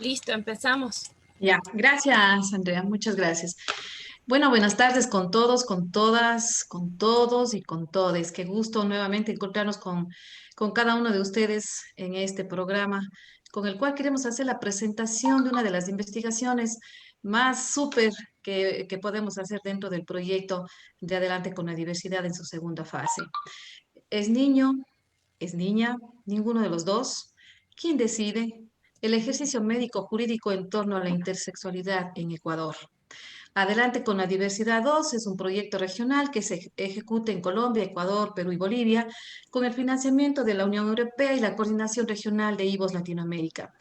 Listo, empezamos. Ya, gracias, Andrea, muchas gracias. Bueno, buenas tardes con todos, con todas, con todos y con todes. Qué gusto nuevamente encontrarnos con cada uno de ustedes en este programa, con el cual queremos hacer la presentación de una de las investigaciones más súper que podemos hacer dentro del proyecto de Adelante con la Diversidad en su segunda fase. ¿Es niño? ¿Es niña? ¿Ninguno de los dos? ¿Quién decide? El ejercicio médico jurídico en torno a la intersexualidad en Ecuador. Adelante con la Diversidad 2 es un proyecto regional que se ejecuta en Colombia, Ecuador, Perú y Bolivia con el financiamiento de la Unión Europea y la Coordinación Regional de IVOS Latinoamérica,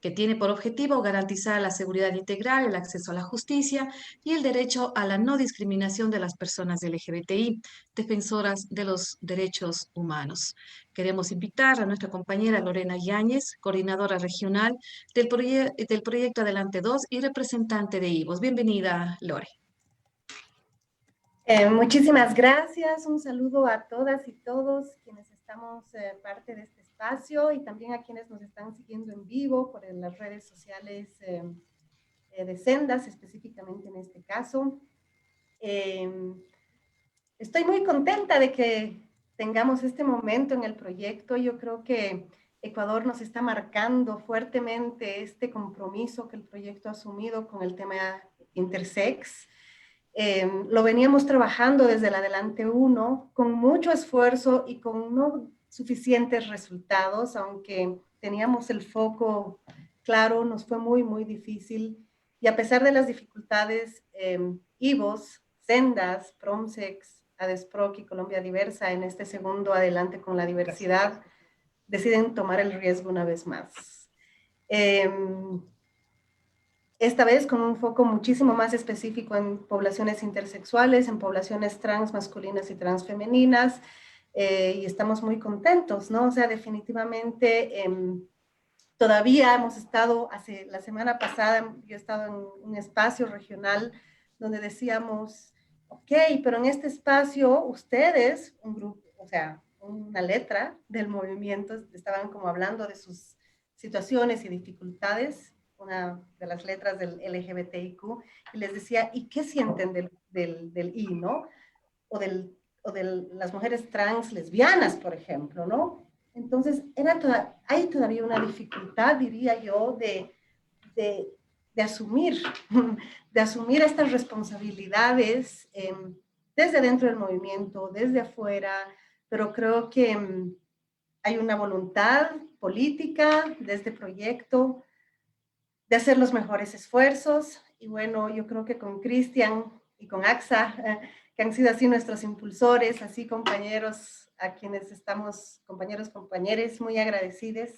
que tiene por objetivo garantizar la seguridad integral, el acceso a la justicia y el derecho a la no discriminación de las personas LGBTI, defensoras de los derechos humanos. Queremos invitar a nuestra compañera Lorena Yáñez, coordinadora regional del proyecto Adelante 2 y representante de IVOS. Bienvenida, Lore. Muchísimas gracias, un saludo a todas y todos quienes estamos parte de este espacio y también a quienes nos están siguiendo en vivo por las redes sociales de Sendas, específicamente en este caso. Estoy muy contenta de que tengamos este momento en el proyecto. Yo creo que Ecuador nos está marcando fuertemente este compromiso que el proyecto ha asumido con el tema intersex. Lo veníamos trabajando desde el Adelante 1 con mucho esfuerzo y con no suficientes resultados, aunque teníamos el foco claro, nos fue muy, muy difícil. Y a pesar de las dificultades, IVOS, Sendas, Promsex, ADESPROC y Colombia Diversa en este segundo Adelante con la Diversidad deciden tomar el riesgo una vez más. Esta vez con un foco muchísimo más específico en poblaciones intersexuales, en poblaciones trans masculinas y transfemeninas, y estamos muy contentos, ¿no? O sea, definitivamente todavía hemos estado, la semana pasada yo he estado en un espacio regional donde decíamos, ok, pero en este espacio ustedes, un grupo, o sea, una letra del movimiento, estaban como hablando de sus situaciones y dificultades, una de las letras del LGBTIQ, y les decía, ¿y qué sienten del I, no? O de las mujeres trans lesbianas, por ejemplo, ¿no? Entonces, hay todavía una dificultad, diría yo, de, de asumir, de asumir estas responsabilidades desde dentro del movimiento, desde afuera, pero creo que hay una voluntad política de este proyecto de hacer los mejores esfuerzos. Y bueno, yo creo que con Cristian y con AXA, que han sido así nuestros impulsores, así compañeros a quienes estamos, compañeros, muy agradecidos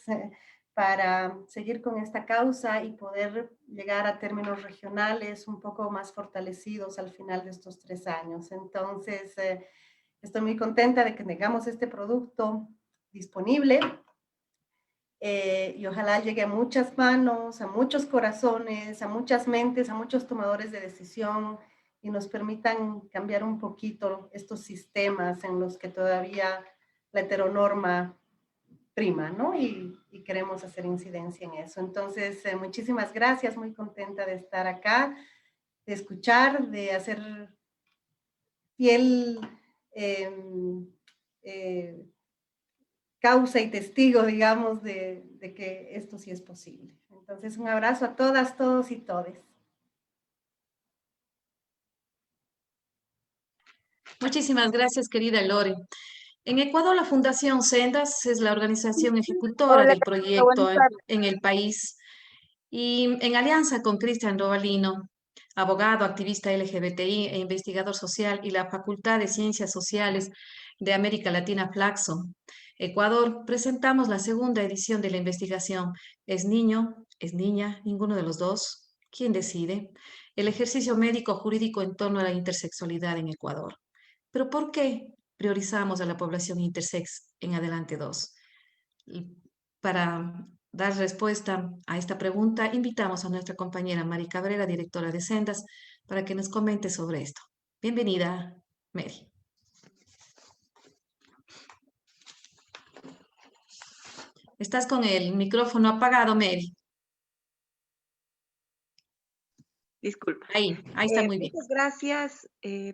para seguir con esta causa y poder llegar a términos regionales un poco más fortalecidos al final de estos 3 años. Entonces, estoy muy contenta de que tengamos este producto disponible y ojalá llegue a muchas manos, a muchos corazones, a muchas mentes, a muchos tomadores de decisión y nos permitan cambiar un poquito estos sistemas en los que todavía la heteronorma prima, ¿no? Y queremos hacer incidencia en eso. Entonces, muchísimas gracias, muy contenta de estar acá, de escuchar, de hacer fiel causa y testigo, digamos, de que esto sí es posible. Entonces, un abrazo a todas, todos y todes. Muchísimas gracias, querida Lore. En Ecuador, la Fundación Sendas es la organización ejecutora Hola, del Carlita, proyecto buenas tardes. en el país y en alianza con Cristian Robalino, abogado, activista LGBTI e investigador social y la Facultad de Ciencias Sociales de América Latina, Flaxo, Ecuador, presentamos la segunda edición de la investigación. ¿Es niño? ¿Es niña? ¿Ninguno de los dos? ¿Quién decide? El ejercicio médico jurídico en torno a la intersexualidad en Ecuador. ¿Pero por qué priorizamos a la población intersex en Adelante 2? Y para dar respuesta a esta pregunta, invitamos a nuestra compañera Mari Cabrera, directora de Sendas, para que nos comente sobre esto. Bienvenida, Mary. Estás con el micrófono apagado, Mary. Disculpa. Ahí está muy bien. Muchas gracias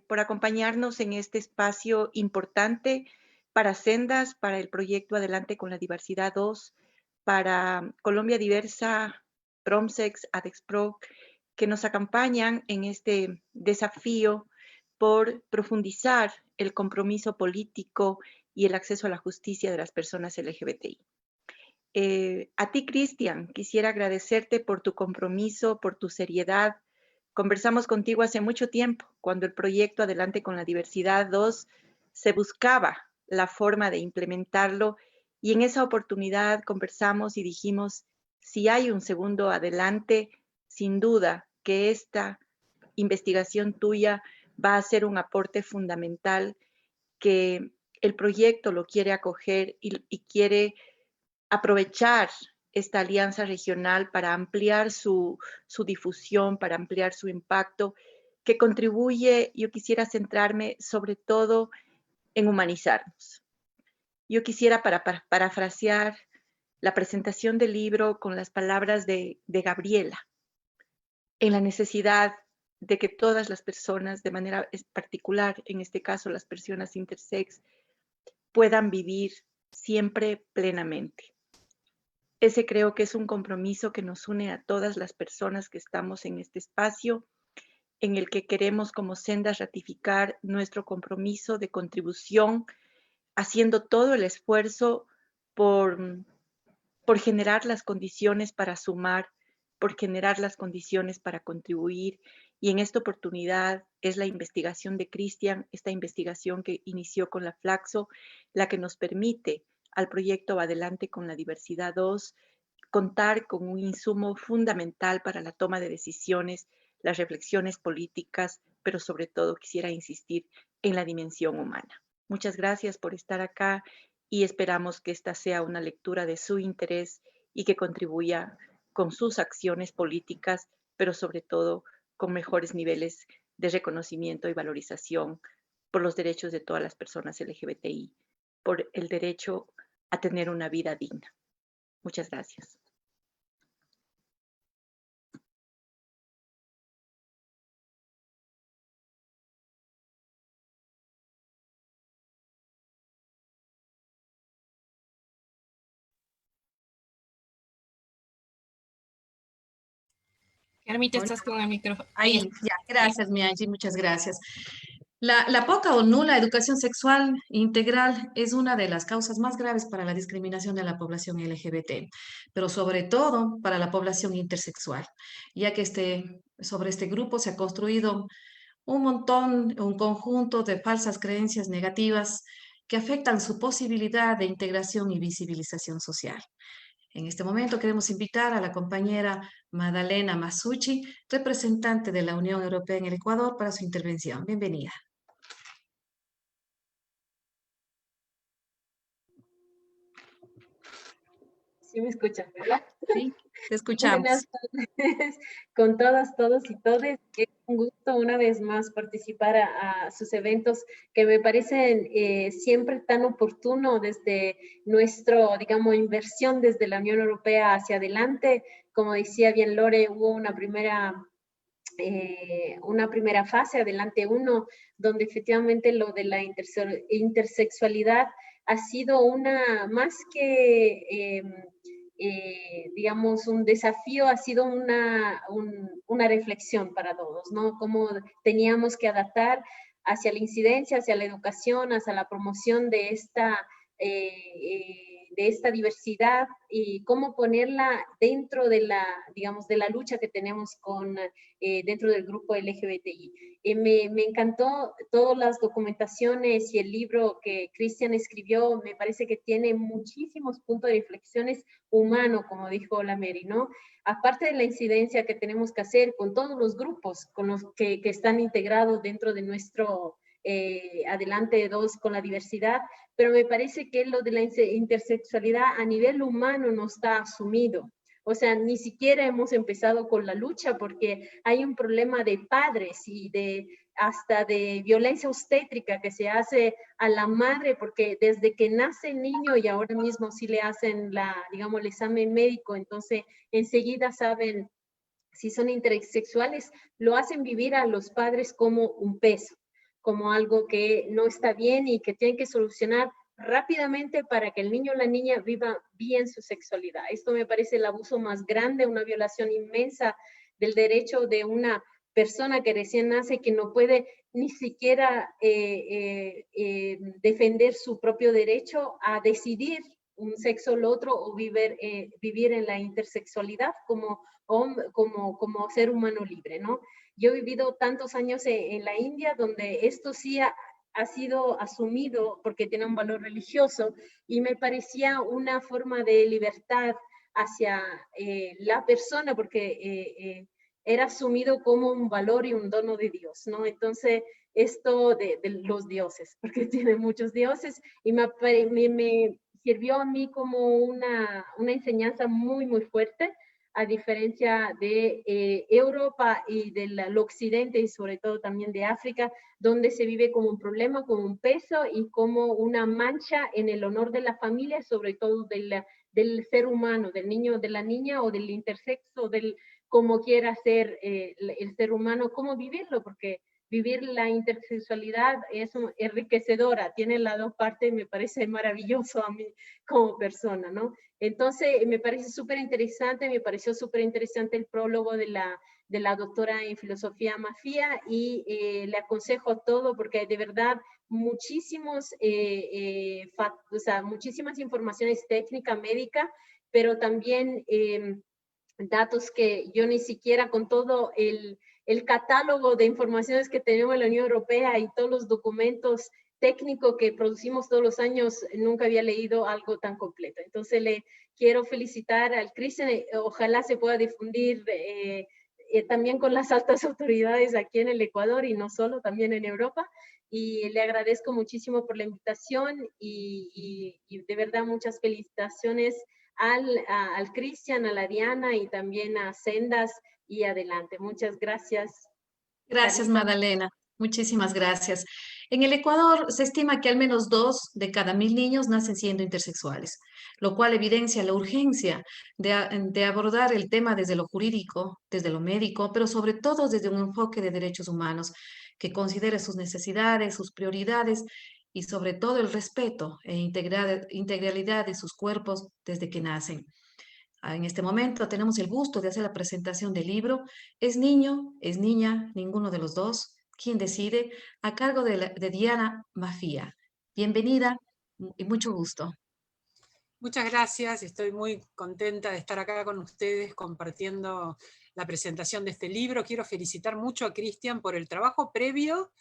por acompañarnos en este espacio importante para Sendas, para el proyecto Adelante con la Diversidad 2, para Colombia Diversa, Promsex, ADEXPRO, que nos acompañan en este desafío por profundizar el compromiso político y el acceso a la justicia de las personas LGBTI. A ti, Cristian, quisiera agradecerte por tu compromiso, por tu seriedad. Conversamos contigo hace mucho tiempo, cuando el proyecto Adelante con la Diversidad 2 se buscaba la forma de implementarlo, y en esa oportunidad conversamos y dijimos, si hay un segundo adelante, sin duda que esta investigación tuya va a ser un aporte fundamental, que el proyecto lo quiere acoger y quiere aprovechar esta alianza regional para ampliar su difusión, para ampliar su impacto, que contribuye. Yo quisiera centrarme sobre todo en humanizarnos. Yo quisiera parafrasear la presentación del libro con las palabras de Gabriela, en la necesidad de que todas las personas, de manera particular, en este caso las personas intersex, puedan vivir siempre plenamente. Ese creo que es un compromiso que nos une a todas las personas que estamos en este espacio, en el que queremos como Sendas ratificar nuestro compromiso de contribución, haciendo todo el esfuerzo por generar las condiciones para sumar, por generar las condiciones para contribuir. Y en esta oportunidad es la investigación de Cristian, esta investigación que inició con la Flaxo, la que nos permite al proyecto Adelante con la Diversidad 2 contar con un insumo fundamental para la toma de decisiones, las reflexiones políticas, pero sobre todo quisiera insistir en la dimensión humana. Muchas gracias por estar acá y esperamos que esta sea una lectura de su interés y que contribuya con sus acciones políticas, pero sobre todo con mejores niveles de reconocimiento y valorización por los derechos de todas las personas LGBTI, por el derecho a tener una vida digna. Muchas gracias. Carmita, estás con el micrófono. Ahí, ya, gracias, mi Angie, muchas gracias. La poca o nula educación sexual integral es una de las causas más graves para la discriminación de la población LGBT, pero sobre todo para la población intersexual, ya que sobre este grupo se ha construido un conjunto de falsas creencias negativas que afectan su posibilidad de integración y visibilización social. En este momento queremos invitar a la compañera Madalena Masucci, representante de la Unión Europea en el Ecuador, para su intervención. Bienvenida. Sí me escuchan, ¿verdad? Sí, te escuchamos. Buenas tardes con todas, todos y todes. Es un gusto una vez más participar a sus eventos que me parecen siempre tan oportuno desde nuestro, digamos, inversión desde la Unión Europea hacia adelante. Como decía bien Lore, hubo una primera fase, adelante uno, donde efectivamente lo de la intersexualidad ha sido una, más que, digamos, un desafío, ha sido una reflexión para todos, ¿no? Cómo teníamos que adaptar hacia la incidencia, hacia la educación, hacia la promoción de esta diversidad y cómo ponerla dentro de la, digamos, de la lucha que tenemos dentro del grupo LGBTI. Me encantó todas las documentaciones y el libro que Cristian escribió, me parece que tiene muchísimos puntos de reflexiones humanos, como dijo la Mary, ¿no? Aparte de la incidencia que tenemos que hacer con todos los grupos con los que están integrados dentro de nuestro Adelante 2 con la diversidad, pero me parece que lo de la intersexualidad a nivel humano no está asumido. O sea, ni siquiera hemos empezado con la lucha porque hay un problema de padres y hasta de violencia obstétrica que se hace a la madre, porque desde que nace el niño y ahora mismo sí le hacen digamos, el examen médico, entonces enseguida saben si son intersexuales, lo hacen vivir a los padres como un peso, como algo que no está bien y que tienen que solucionar rápidamente para que el niño o la niña viva bien su sexualidad. Esto me parece el abuso más grande, una violación inmensa del derecho de una persona que recién nace, que no puede ni siquiera defender su propio derecho a decidir un sexo o el otro, o vivir en la intersexualidad como ser humano libre, ¿no? Yo he vivido tantos años en la India, donde esto sí ha sido asumido porque tiene un valor religioso, y me parecía una forma de libertad hacia la persona, porque era asumido como un valor y un dono de Dios, ¿no? Entonces, esto de los dioses, porque tiene muchos dioses, y me sirvió a mí como una enseñanza muy, muy fuerte, a diferencia de Europa y del occidente, y sobre todo también de África, donde se vive como un problema, como un peso y como una mancha en el honor de la familia, sobre todo del ser humano, del niño, de la niña, o del intersexo, del cómo quiera ser el ser humano, cómo vivirlo, porque vivir la intersexualidad es enriquecedora, tiene las dos partes, me parece maravilloso a mí como persona, ¿no? Entonces, me parece súper interesante, me pareció súper interesante el prólogo de la doctora en filosofía Mafía, y le aconsejo todo, porque de verdad muchísimas informaciones técnicas, médicas, pero también datos que yo ni siquiera, con todo el catálogo de informaciones que tenemos en la Unión Europea y todos los documentos técnicos que producimos todos los años, nunca había leído algo tan completo. Entonces le quiero felicitar al Cristian, ojalá se pueda difundir también con las altas autoridades aquí en el Ecuador, y no solo, también en Europa, y le agradezco muchísimo por la invitación, y de verdad muchas felicitaciones al Cristian, a la Diana, y también a Sendas, y adelante. Muchas gracias. Gracias, Carita. Magdalena. Muchísimas gracias. En el Ecuador se estima que al menos 2 de cada 1000 niños nacen siendo intersexuales, lo cual evidencia la urgencia de abordar el tema desde lo jurídico, desde lo médico, pero sobre todo desde un enfoque de derechos humanos que considere sus necesidades, sus prioridades y sobre todo el respeto e integralidad de sus cuerpos desde que nacen. En este momento tenemos el gusto de hacer la presentación del libro Es niño, es niña, ninguno de los dos. ¿Quién decide? A cargo de Diana Mafía. Bienvenida y mucho gusto. Muchas gracias, estoy muy contenta de estar acá con ustedes compartiendo la presentación de este libro. Quiero felicitar mucho a Cristian por el trabajo previo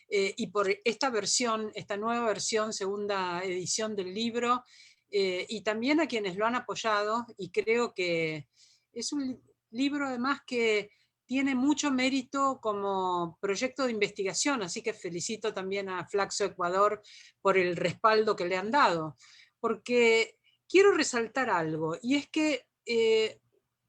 y por esta versión, esta nueva versión, segunda edición del libro, y también a quienes lo han apoyado, y creo que es un libro además que tiene mucho mérito como proyecto de investigación, así que felicito también a Flaxo Ecuador por el respaldo que le han dado, porque quiero resaltar algo, y es que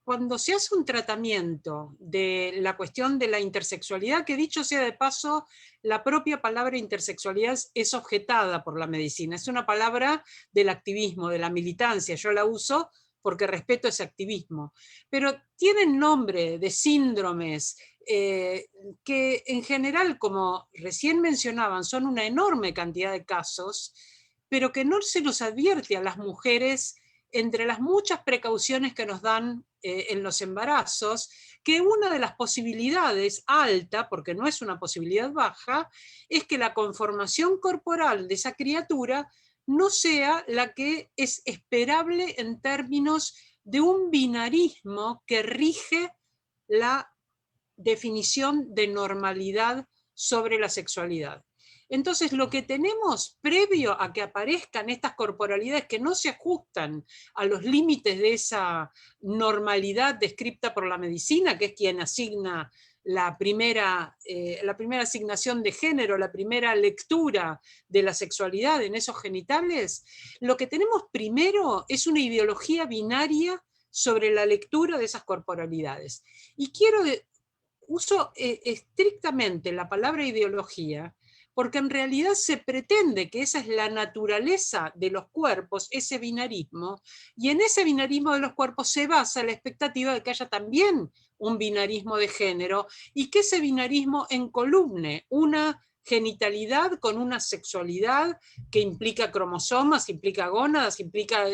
cuando se hace un tratamiento de la cuestión de la intersexualidad, que dicho sea de paso, la propia palabra intersexualidad es objetada por la medicina, es una palabra del activismo, de la militancia, yo la uso porque respeto ese activismo, pero tienen nombre de síndromes que en general, como recién mencionaban, son una enorme cantidad de casos, pero que no se nos advierte a las mujeres entre las muchas precauciones que nos dan en los embarazos, que una de las posibilidades alta, porque no es una posibilidad baja, es que la conformación corporal de esa criatura no sea la que es esperable en términos de un binarismo que rige la definición de normalidad sobre la sexualidad. Entonces, lo que tenemos previo a que aparezcan estas corporalidades que no se ajustan a los límites de esa normalidad descrita por la medicina, que es quien asigna la primera asignación de género, la primera lectura de la sexualidad en esos genitales, lo que tenemos primero es una ideología binaria sobre la lectura de esas corporalidades. Y uso estrictamente la palabra ideología, porque en realidad se pretende que esa es la naturaleza de los cuerpos, ese binarismo, y en ese binarismo de los cuerpos se basa la expectativa de que haya también un binarismo de género, y que ese binarismo encolumne una genitalidad con una sexualidad que implica cromosomas, implica gónadas, implica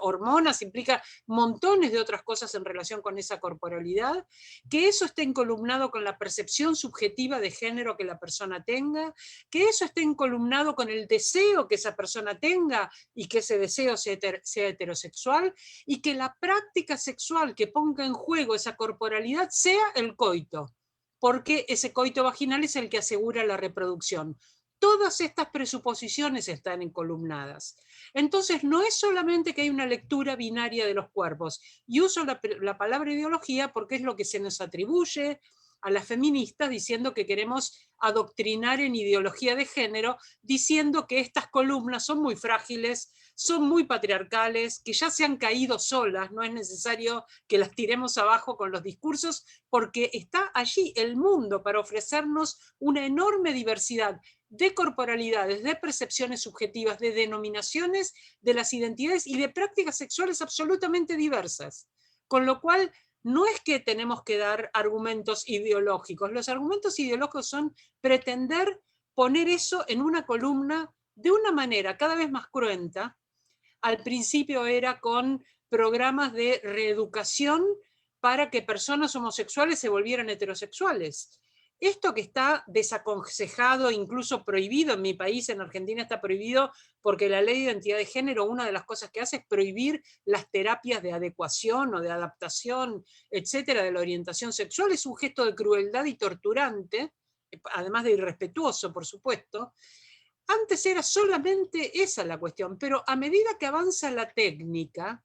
hormonas, implica montones de otras cosas en relación con esa corporalidad, que eso esté encolumnado con la percepción subjetiva de género que la persona tenga, que eso esté encolumnado con el deseo que esa persona tenga y que ese deseo sea heterosexual, y que la práctica sexual que ponga en juego esa corporalidad sea el coito, porque ese coito vaginal es el que asegura la reproducción. Todas estas presuposiciones están encolumnadas. Entonces, no es solamente que hay una lectura binaria de los cuerpos, y uso la palabra ideología porque es lo que se nos atribuye a las feministas, diciendo que queremos adoctrinar en ideología de género, diciendo que estas columnas son muy frágiles, son muy patriarcales, que ya se han caído solas, no es necesario que las tiremos abajo con los discursos, porque está allí el mundo para ofrecernos una enorme diversidad de corporalidades, de percepciones subjetivas, de denominaciones de las identidades y de prácticas sexuales absolutamente diversas. Con lo cual, no es que tenemos que dar argumentos ideológicos. Los argumentos ideológicos son pretender poner eso en una columna de una manera cada vez más cruenta. Al principio era con programas de reeducación para que personas homosexuales se volvieran heterosexuales. Esto que está desaconsejado, incluso prohibido en mi país, en Argentina está prohibido porque la ley de identidad de género, una de las cosas que hace es prohibir las terapias de adecuación o de adaptación, etcétera, de la orientación sexual. Es un gesto de crueldad y torturante, además de irrespetuoso, por supuesto. Antes era solamente esa la cuestión, pero a medida que avanza la técnica,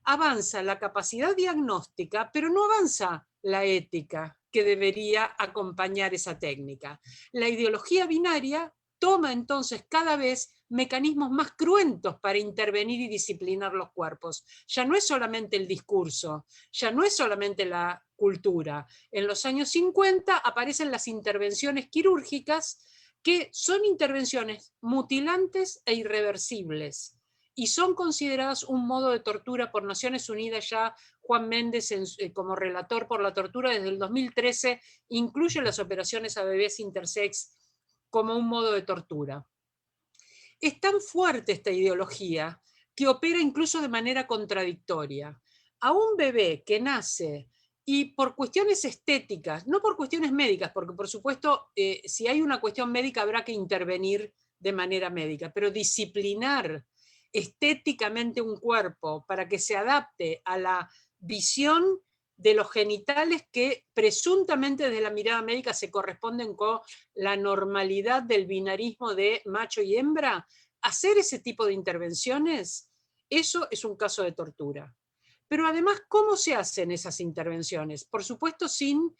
avanza la capacidad diagnóstica, pero no avanza la ética que debería acompañar esa técnica. La ideología binaria toma entonces cada vez mecanismos más cruentos para intervenir y disciplinar los cuerpos. Ya no es solamente el discurso, ya no es solamente la cultura. En los años 50 aparecen las intervenciones quirúrgicas, que son intervenciones mutilantes e irreversibles, y son consideradas un modo de tortura por Naciones Unidas. Ya Juan Méndez, como relator por la tortura desde el 2013, incluye las operaciones a bebés intersex como un modo de tortura. Es tan fuerte esta ideología que opera incluso de manera contradictoria. A un bebé que nace y por cuestiones estéticas, no por cuestiones médicas, porque por supuesto si hay una cuestión médica habrá que intervenir de manera médica, pero disciplinar estéticamente un cuerpo para que se adapte a la visión de los genitales que presuntamente desde la mirada médica se corresponden con la normalidad del binarismo de macho y hembra, hacer ese tipo de intervenciones, eso es un caso de tortura. Pero además, ¿cómo se hacen esas intervenciones? Por supuesto, sin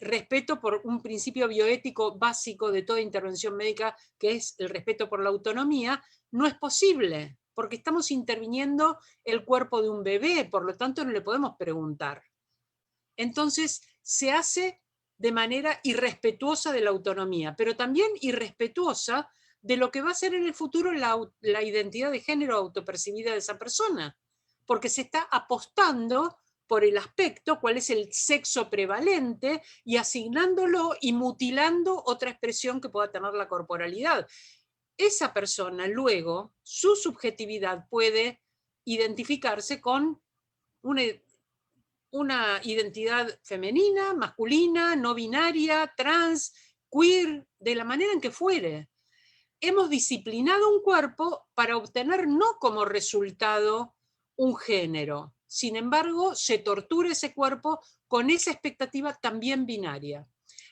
respeto por un principio bioético básico de toda intervención médica, que es el respeto por la autonomía. No es posible, porque estamos interviniendo el cuerpo de un bebé, por lo tanto no le podemos preguntar. Entonces se hace de manera irrespetuosa de la autonomía, pero también irrespetuosa de lo que va a ser en el futuro la identidad de género autopercibida de esa persona, porque se está apostando por el aspecto, cuál es el sexo prevalente, y asignándolo y mutilando otra expresión que pueda tener la corporalidad. Esa persona luego, su subjetividad puede identificarse con una identidad femenina, masculina, no binaria, trans, queer, de la manera en que fuere. Hemos disciplinado un cuerpo para obtener no como resultado un género. Sin embargo, se tortura ese cuerpo con esa expectativa también binaria.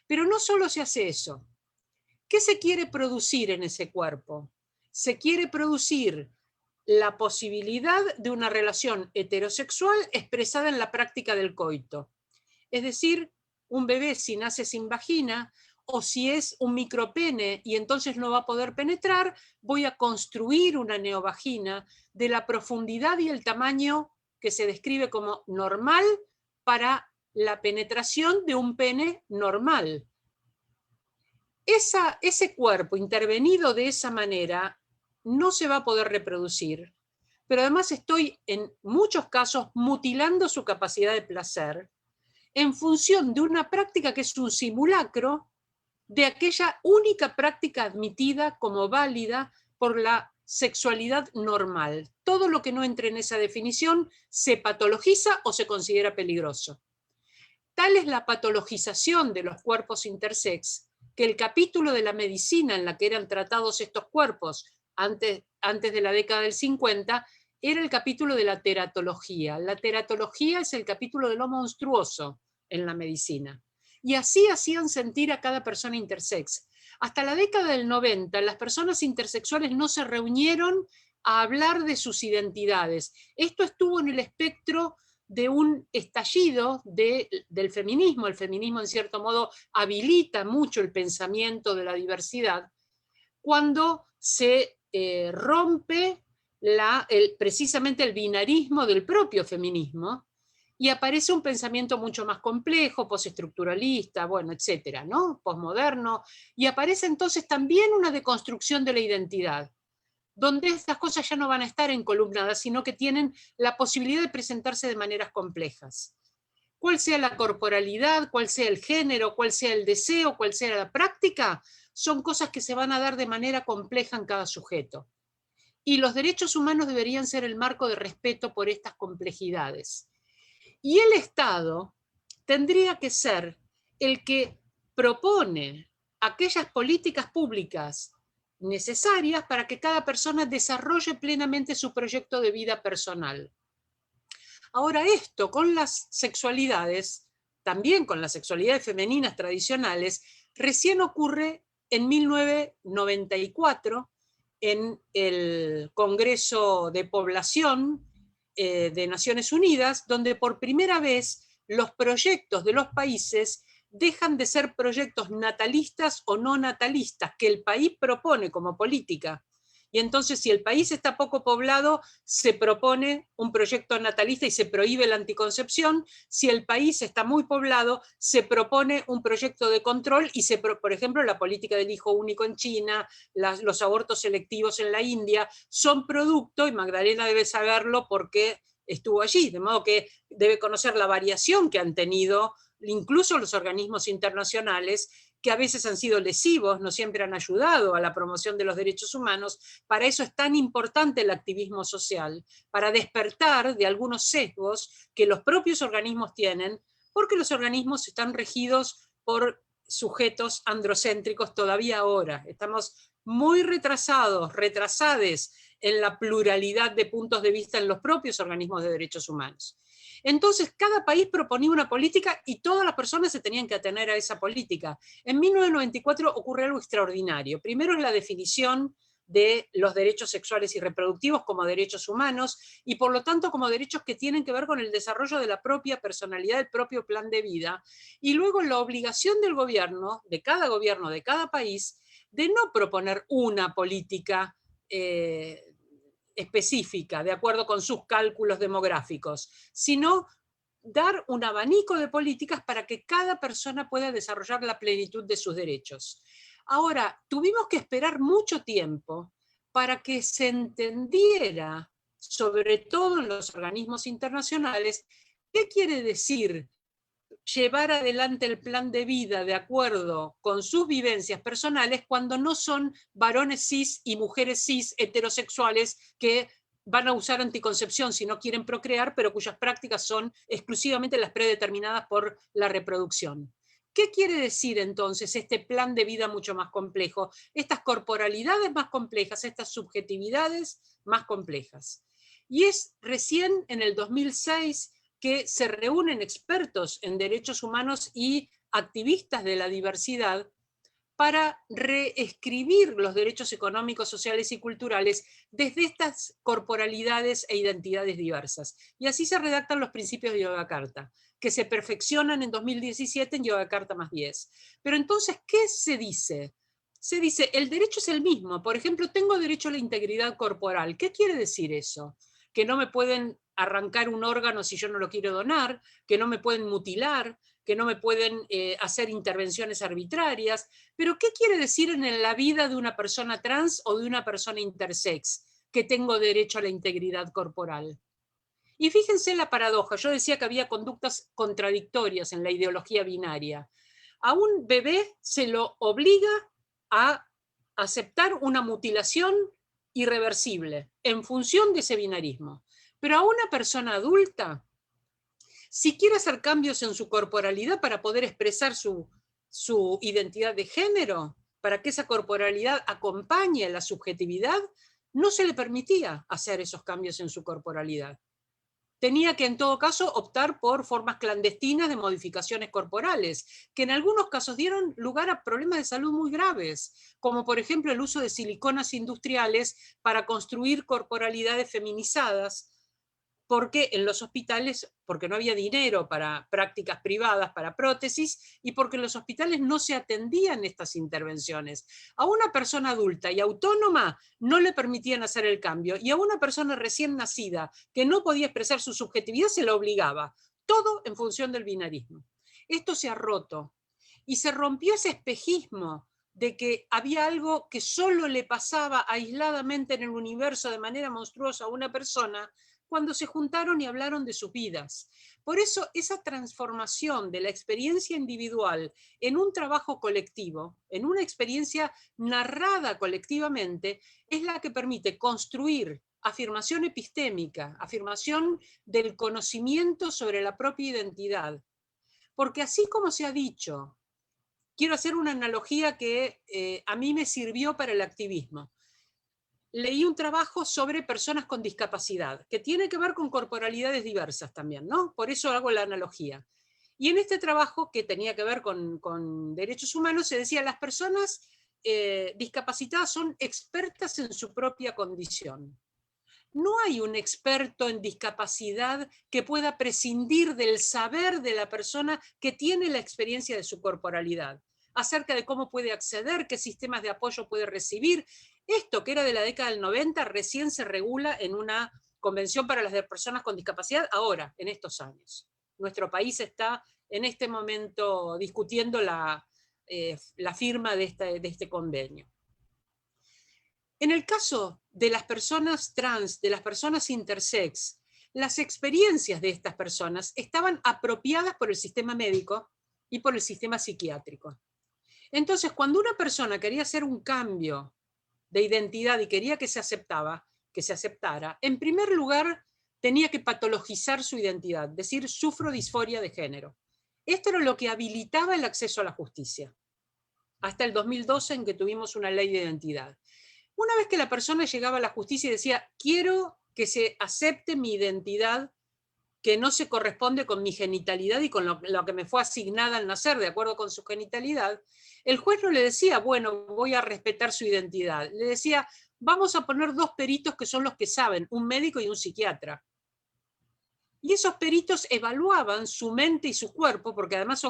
Pero no solo se hace eso. ¿Qué se quiere producir en ese cuerpo? Se quiere producir la posibilidad de una relación heterosexual expresada en la práctica del coito. Es decir, un bebé si nace sin vagina, o si es un micropene y entonces no va a poder penetrar, voy a construir una neovagina de la profundidad y el tamaño que se describe como normal para la penetración de un pene normal. ese cuerpo intervenido de esa manera no se va a poder reproducir, pero además estoy en muchos casos mutilando su capacidad de placer en función de una práctica que es un simulacro de aquella única práctica admitida como válida por la sexualidad normal. Todo lo que no entre en esa definición se patologiza o se considera peligroso. Tal es la patologización de los cuerpos intersex que el capítulo de la medicina en la que eran tratados estos cuerpos antes de la década del 50 era el capítulo de la teratología. La teratología es el capítulo de lo monstruoso en la medicina. Y así hacían sentir a cada persona intersex. Hasta la década del 90, las personas intersexuales no se reunieron a hablar de sus identidades. Esto estuvo en el espectro de un estallido del feminismo. El feminismo, en cierto modo, habilita mucho el pensamiento de la diversidad cuando se rompe precisamente el binarismo del propio feminismo y aparece un pensamiento mucho más complejo, postestructuralista, bueno, etcétera, ¿no? Posmoderno, y aparece entonces también una deconstrucción de la identidad, donde estas cosas ya no van a estar encolumnadas, sino que tienen la posibilidad de presentarse de maneras complejas. Cuál sea la corporalidad, cuál sea el género, cuál sea el deseo, cuál sea la práctica, son cosas que se van a dar de manera compleja en cada sujeto. Y los derechos humanos deberían ser el marco de respeto por estas complejidades. Y el Estado tendría que ser el que propone aquellas políticas públicas necesarias para que cada persona desarrolle plenamente su proyecto de vida personal. Ahora, esto con las sexualidades, también con las sexualidades femeninas tradicionales, recién ocurre en 1994 en el Congreso de Población de Naciones Unidas, donde por primera vez los proyectos de los países dejan de ser proyectos natalistas o no natalistas que el país propone como política. Y entonces, si el país está poco poblado, se propone un proyecto natalista y se prohíbe la anticoncepción. Si el país está muy poblado, se propone un proyecto de control y por ejemplo, la política del hijo único en China, los abortos selectivos en la India, son producto, y Magdalena debe saberlo porque estuvo allí, de modo que debe conocer la variación que han tenido incluso los organismos internacionales, que a veces han sido lesivos, no siempre han ayudado a la promoción de los derechos humanos. Para eso es tan importante el activismo social, para despertar de algunos sesgos que los propios organismos tienen, porque los organismos están regidos por sujetos androcéntricos todavía ahora. Estamos muy retrasades en la pluralidad de puntos de vista en los propios organismos de derechos humanos. Entonces, cada país proponía una política y todas las personas se tenían que atener a esa política. En 1994 ocurre algo extraordinario. Primero es la definición de los derechos sexuales y reproductivos como derechos humanos y por lo tanto como derechos que tienen que ver con el desarrollo de la propia personalidad, del propio plan de vida. Y luego la obligación del gobierno, de cada país, de no proponer una política específica, de acuerdo con sus cálculos demográficos, sino dar un abanico de políticas para que cada persona pueda desarrollar la plenitud de sus derechos. Ahora, tuvimos que esperar mucho tiempo para que se entendiera, sobre todo en los organismos internacionales, qué quiere decir llevar adelante el plan de vida de acuerdo con sus vivencias personales cuando no son varones cis y mujeres cis heterosexuales que van a usar anticoncepción si no quieren procrear, pero cuyas prácticas son exclusivamente las predeterminadas por la reproducción. ¿Qué quiere decir entonces este plan de vida mucho más complejo? Estas corporalidades más complejas, estas subjetividades más complejas. Y es recién en el 2006 que se reúnen expertos en derechos humanos y activistas de la diversidad para reescribir los derechos económicos, sociales y culturales desde estas corporalidades e identidades diversas. Y así se redactan los principios de Yogyakarta, que se perfeccionan en 2017 en Yogyakarta +10. Pero entonces, ¿qué se dice? Se dice, el derecho es el mismo. Por ejemplo, tengo derecho a la integridad corporal. ¿Qué quiere decir eso? Que no me pueden arrancar un órgano si yo no lo quiero donar, que no me pueden mutilar, que no me pueden hacer intervenciones arbitrarias. Pero ¿qué quiere decir en la vida de una persona trans o de una persona intersex? Que tengo derecho a la integridad corporal. Y fíjense la paradoja, yo decía que había conductas contradictorias en la ideología binaria. A un bebé se lo obliga a aceptar una mutilación irreversible en función de ese binarismo. Pero a una persona adulta, si quiere hacer cambios en su corporalidad para poder expresar su identidad de género, para que esa corporalidad acompañe la subjetividad, no se le permitía hacer esos cambios en su corporalidad. Tenía que en todo caso optar por formas clandestinas de modificaciones corporales, que en algunos casos dieron lugar a problemas de salud muy graves, como por ejemplo el uso de siliconas industriales para construir corporalidades feminizadas, porque en los hospitales, porque no había dinero para prácticas privadas, para prótesis, y porque en los hospitales no se atendían estas intervenciones. A una persona adulta y autónoma no le permitían hacer el cambio, y a una persona recién nacida que no podía expresar su subjetividad se la obligaba. Todo en función del binarismo. Esto se ha roto, y se rompió ese espejismo de que había algo que solo le pasaba aisladamente en el universo de manera monstruosa a una persona, cuando se juntaron y hablaron de sus vidas. Por eso esa transformación de la experiencia individual en un trabajo colectivo, en una experiencia narrada colectivamente, es la que permite construir afirmación epistémica, afirmación del conocimiento sobre la propia identidad. Porque así como se ha dicho, quiero hacer una analogía que a mí me sirvió para el activismo. Leí un trabajo sobre personas con discapacidad, que tiene que ver con corporalidades diversas también, ¿no? Por eso hago la analogía. Y en este trabajo, que tenía que ver con derechos humanos, se decía, las personas discapacitadas son expertas en su propia condición. No hay un experto en discapacidad que pueda prescindir del saber de la persona que tiene la experiencia de su corporalidad, acerca de cómo puede acceder, qué sistemas de apoyo puede recibir. Esto, que era de la década del 90, recién se regula en una convención para las personas con discapacidad ahora, en estos años. Nuestro país está en este momento discutiendo la firma de este convenio. En el caso de las personas trans, de las personas intersex, las experiencias de estas personas estaban apropiadas por el sistema médico y por el sistema psiquiátrico. Entonces, cuando una persona quería hacer un cambio de identidad y quería que se aceptara, en primer lugar tenía que patologizar su identidad, decir, sufro disforia de género. Esto era lo que habilitaba el acceso a la justicia, hasta el 2012, en que tuvimos una ley de identidad. Una vez que la persona llegaba a la justicia y decía, quiero que se acepte mi identidad que no se corresponde con mi genitalidad y con lo que me fue asignada al nacer, de acuerdo con su genitalidad, el juez no le decía, bueno, voy a respetar su identidad. Le decía, vamos a poner dos peritos que son los que saben, un médico y un psiquiatra. Y esos peritos evaluaban su mente y su cuerpo, porque además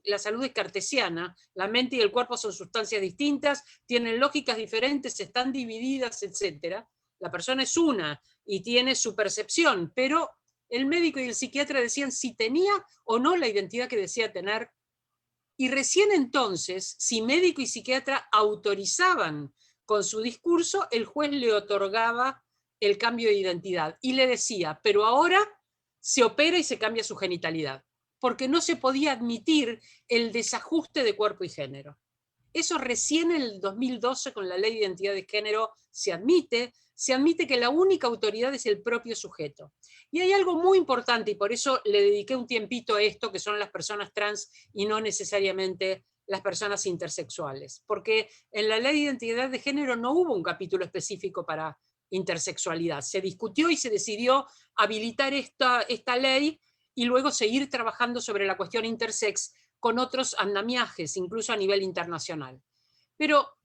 la salud es cartesiana, la mente y el cuerpo son sustancias distintas, tienen lógicas diferentes, están divididas, etc. La persona es una y tiene su percepción, pero el médico y el psiquiatra decían si tenía o no la identidad que desea tener. Y recién entonces, si médico y psiquiatra autorizaban con su discurso, el juez le otorgaba el cambio de identidad y le decía, pero ahora se opera y se cambia su genitalidad, porque no se podía admitir el desajuste de cuerpo y género. Eso recién en el 2012, con la ley de identidad de género, se admite que la única autoridad es el propio sujeto. Y hay algo muy importante, y por eso le dediqué un tiempito a esto, que son las personas trans y no necesariamente las personas intersexuales, porque en la ley de identidad de género no hubo un capítulo específico para intersexualidad. Se discutió y se decidió habilitar esta ley y luego seguir trabajando sobre la cuestión intersex con otros andamiajes, incluso a nivel internacional. Pero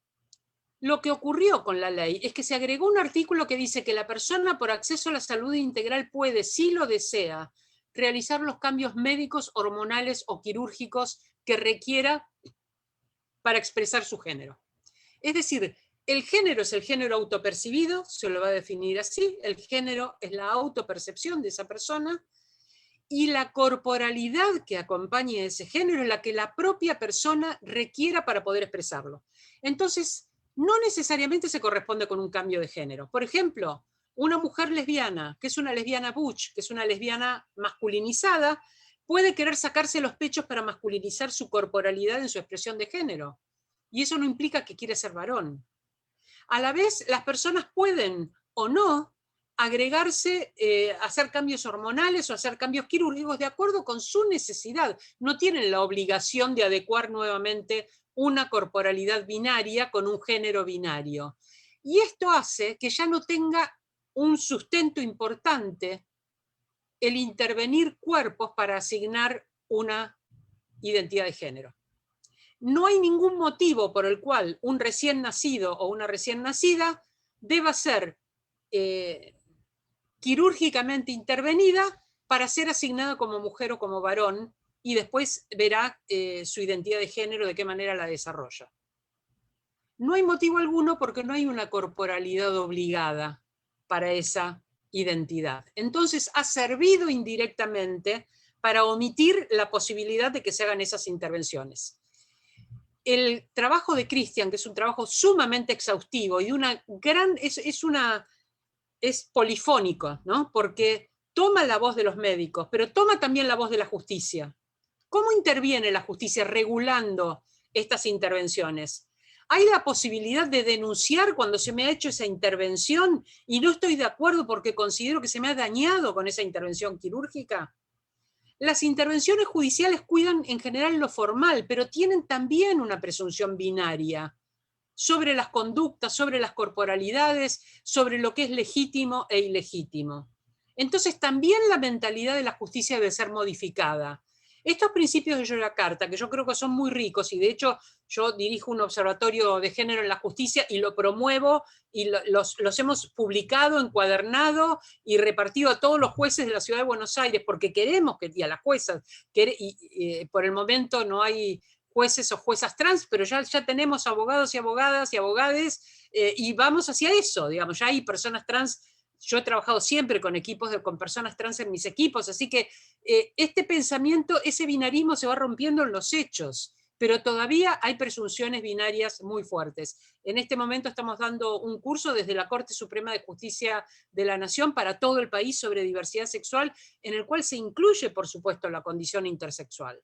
lo que ocurrió con la ley es que se agregó un artículo que dice que la persona por acceso a la salud integral puede, si lo desea, realizar los cambios médicos, hormonales o quirúrgicos que requiera para expresar su género. Es decir, el género es el género autopercibido, se lo va a definir así, el género es la autopercepción de esa persona, y la corporalidad que acompañe ese género es la que la propia persona requiera para poder expresarlo. Entonces, no necesariamente se corresponde con un cambio de género. Por ejemplo, una mujer lesbiana, que es una lesbiana butch, que es una lesbiana masculinizada, puede querer sacarse los pechos para masculinizar su corporalidad en su expresión de género. Y eso no implica que quiere ser varón. A la vez, las personas pueden o no agregarse, hacer cambios hormonales o hacer cambios quirúrgicos de acuerdo con su necesidad. No tienen la obligación de adecuar nuevamente una corporalidad binaria con un género binario. Y esto hace que ya no tenga un sustento importante el intervenir cuerpos para asignar una identidad de género. No hay ningún motivo por el cual un recién nacido o una recién nacida deba ser quirúrgicamente intervenida para ser asignada como mujer o como varón, y después verá su identidad de género, de qué manera la desarrolla. No hay motivo alguno porque no hay una corporalidad obligada para esa identidad. Entonces ha servido indirectamente para omitir la posibilidad de que se hagan esas intervenciones. El trabajo de Christian, que es un trabajo sumamente exhaustivo y una gran, es polifónico, ¿no? Porque toma la voz de los médicos, pero toma también la voz de la justicia. ¿Cómo interviene la justicia regulando estas intervenciones? ¿Hay la posibilidad de denunciar cuando se me ha hecho esa intervención y no estoy de acuerdo porque considero que se me ha dañado con esa intervención quirúrgica? Las intervenciones judiciales cuidan en general lo formal, pero tienen también una presunción binaria sobre las conductas, sobre las corporalidades, sobre lo que es legítimo e ilegítimo. Entonces también la mentalidad de la justicia debe ser modificada. Estos principios de Yogyakarta, que yo creo que son muy ricos, y de hecho yo dirijo un observatorio de género en la justicia y lo promuevo, y los hemos publicado, encuadernado y repartido a todos los jueces de la Ciudad de Buenos Aires, porque queremos que, y a las juezas, por el momento no hay jueces o juezas trans, pero ya tenemos abogados y abogadas y abogades, y vamos hacia eso, digamos, ya hay personas trans. Yo he trabajado siempre con con personas trans en mis equipos, así que este pensamiento, ese binarismo se va rompiendo en los hechos, pero todavía hay presunciones binarias muy fuertes. En este momento estamos dando un curso desde la Corte Suprema de Justicia de la Nación para todo el país sobre diversidad sexual, en el cual se incluye, por supuesto, la condición intersexual.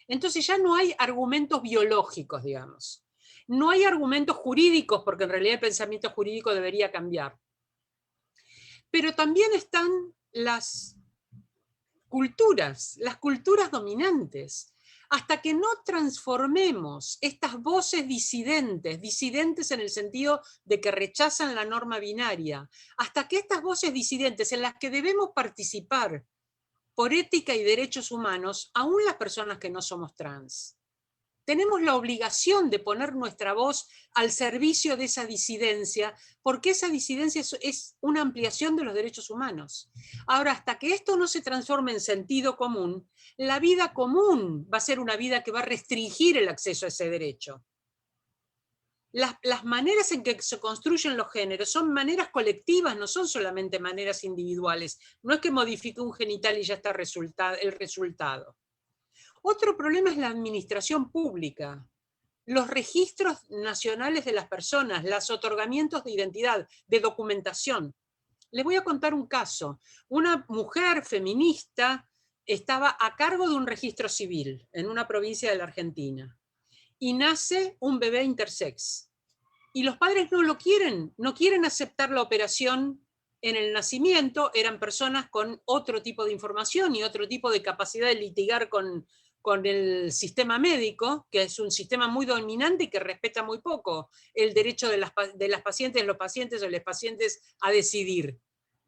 Entonces ya no hay argumentos biológicos, digamos. No hay argumentos jurídicos, porque en realidad el pensamiento jurídico debería cambiar. Pero también están las culturas dominantes. Hasta que no transformemos estas voces disidentes en el sentido de que rechazan la norma binaria, hasta que estas voces disidentes en las que debemos participar por ética y derechos humanos, aún las personas que no somos trans, tenemos la obligación de poner nuestra voz al servicio de esa disidencia, porque esa disidencia es una ampliación de los derechos humanos. Ahora, hasta que esto no se transforme en sentido común, la vida común va a ser una vida que va a restringir el acceso a ese derecho. Las maneras en que se construyen los géneros son maneras colectivas, no son solamente maneras individuales. No es que modifique un genital y ya está el resultado. Otro problema es la administración pública, los registros nacionales de las personas, los otorgamientos de identidad, de documentación. Les voy a contar un caso. Una mujer feminista estaba a cargo de un registro civil en una provincia de la Argentina y nace un bebé intersex. Y los padres no lo quieren, no quieren aceptar la operación en el nacimiento. Eran personas con otro tipo de información y otro tipo de capacidad de litigar con el sistema médico, que es un sistema muy dominante y que respeta muy poco el derecho de las pacientes, los pacientes o los pacientes a decidir.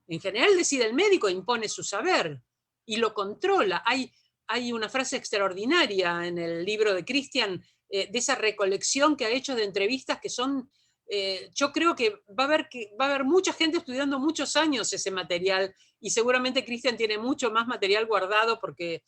En general decide el médico, impone su saber y lo controla. Hay una frase extraordinaria en el libro de Christian, de esa recolección que ha hecho de entrevistas que son... yo creo que va a haber mucha gente estudiando muchos años ese material, y seguramente Christian tiene mucho más material guardado porque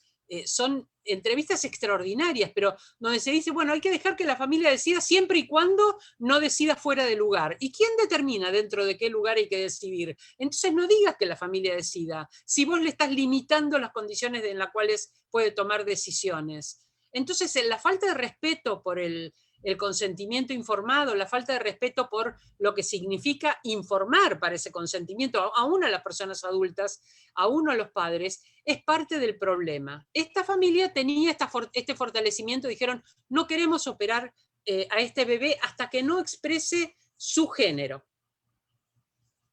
son entrevistas extraordinarias, pero donde se dice, bueno, hay que dejar que la familia decida siempre y cuando no decida fuera de lugar. ¿Y quién determina dentro de qué lugar hay que decidir? Entonces no digas que la familia decida, si vos le estás limitando las condiciones en las cuales puede tomar decisiones. Entonces la falta de respeto por el consentimiento informado, la falta de respeto por lo que significa informar para ese consentimiento, aún a las personas adultas, aún a los padres, es parte del problema. Esta familia tenía este fortalecimiento, dijeron, no queremos operar a este bebé hasta que no exprese su género.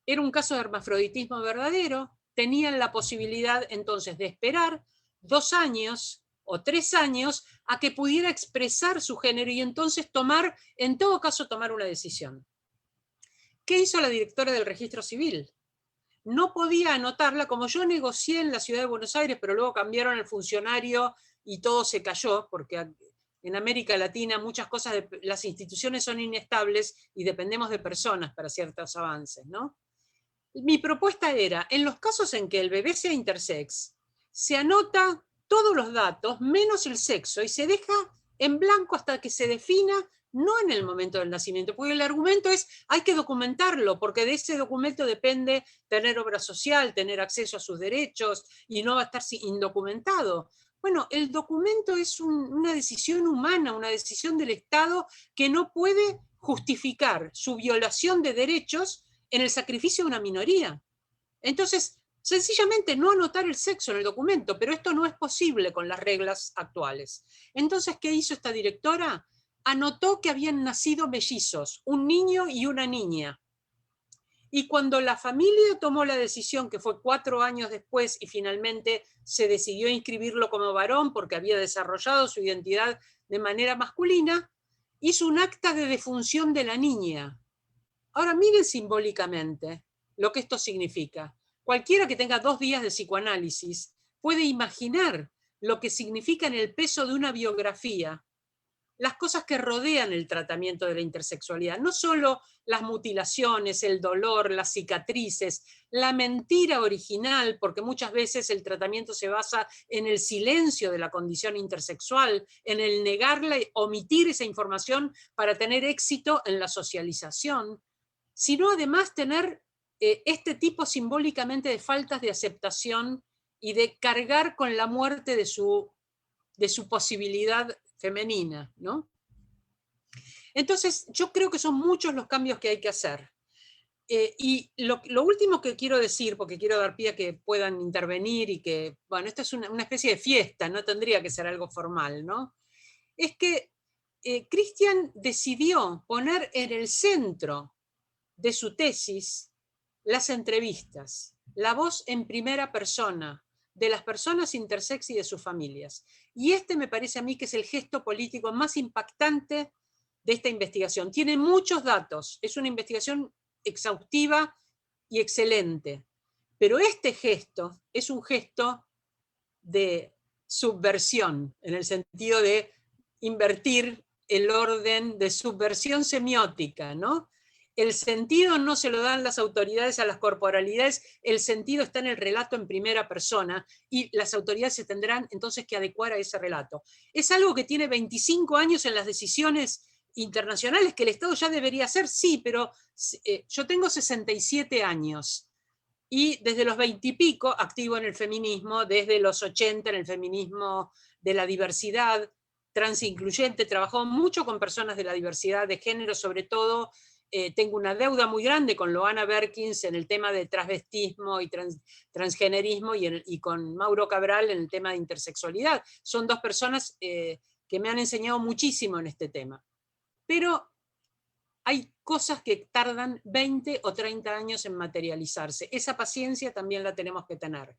Era un caso de hermafroditismo verdadero, tenían la posibilidad entonces de esperar 2 años o 3 años a que pudiera expresar su género y entonces tomar, en todo caso, tomar una decisión. ¿Qué hizo la directora del registro civil? No podía anotarla, como yo negocié en la ciudad de Buenos Aires, pero luego cambiaron el funcionario y todo se cayó, porque en América Latina muchas cosas, las instituciones son inestables y dependemos de personas para ciertos avances, ¿no? Mi propuesta era, en los casos en que el bebé sea intersex, se anota todos los datos, menos el sexo, y se deja en blanco hasta que se defina, no en el momento del nacimiento, porque el argumento es, hay que documentarlo, porque de ese documento depende tener obra social, tener acceso a sus derechos, y no va a estar indocumentado. Bueno, el documento es una decisión humana, una decisión del Estado que no puede justificar su violación de derechos en el sacrificio de una minoría. Entonces, sencillamente no anotar el sexo en el documento, pero esto no es posible con las reglas actuales. Entonces, ¿qué hizo esta directora? Anotó que habían nacido mellizos, un niño y una niña. Y cuando la familia tomó la decisión, que fue 4 años después, y finalmente se decidió inscribirlo como varón porque había desarrollado su identidad de manera masculina, hizo un acta de defunción de la niña. Ahora miren simbólicamente lo que esto significa. Cualquiera que tenga 2 días de psicoanálisis puede imaginar lo que significa en el peso de una biografía las cosas que rodean el tratamiento de la intersexualidad, no solo las mutilaciones, el dolor, las cicatrices, la mentira original, porque muchas veces el tratamiento se basa en el silencio de la condición intersexual, en el negarla, omitir esa información para tener éxito en la socialización, sino además tener este tipo simbólicamente de faltas de aceptación y de cargar con la muerte de su posibilidad femenina, ¿no? Entonces, yo creo que son muchos los cambios que hay que hacer. Y lo último que quiero decir, porque quiero dar pie a que puedan intervenir y que, bueno, esto es una especie de fiesta, no tendría que ser algo formal, ¿no? Es que Cristian decidió poner en el centro de su tesis las entrevistas, la voz en primera persona de las personas intersex y de sus familias. Y este me parece a mí que es el gesto político más impactante de esta investigación. Tiene muchos datos, es una investigación exhaustiva y excelente, pero este gesto es un gesto de subversión, en el sentido de invertir el orden, de subversión semiótica, ¿no? El sentido no se lo dan las autoridades a las corporalidades, el sentido está en el relato en primera persona y las autoridades se tendrán entonces que adecuar a ese relato. Es algo que tiene 25 años en las decisiones internacionales, que el Estado ya debería hacer, sí, pero yo tengo 67 años y desde los 20 y pico activo en el feminismo, desde los 80 en el feminismo de la diversidad transincluyente, trabajó mucho con personas de la diversidad de género, sobre todo tengo una deuda muy grande con Loana Berkins en el tema de transvestismo y transgenerismo y con Mauro Cabral en el tema de intersexualidad. Son 2 personas que me han enseñado muchísimo en este tema. Pero hay cosas que tardan 20 o 30 años en materializarse. Esa paciencia también la tenemos que tener.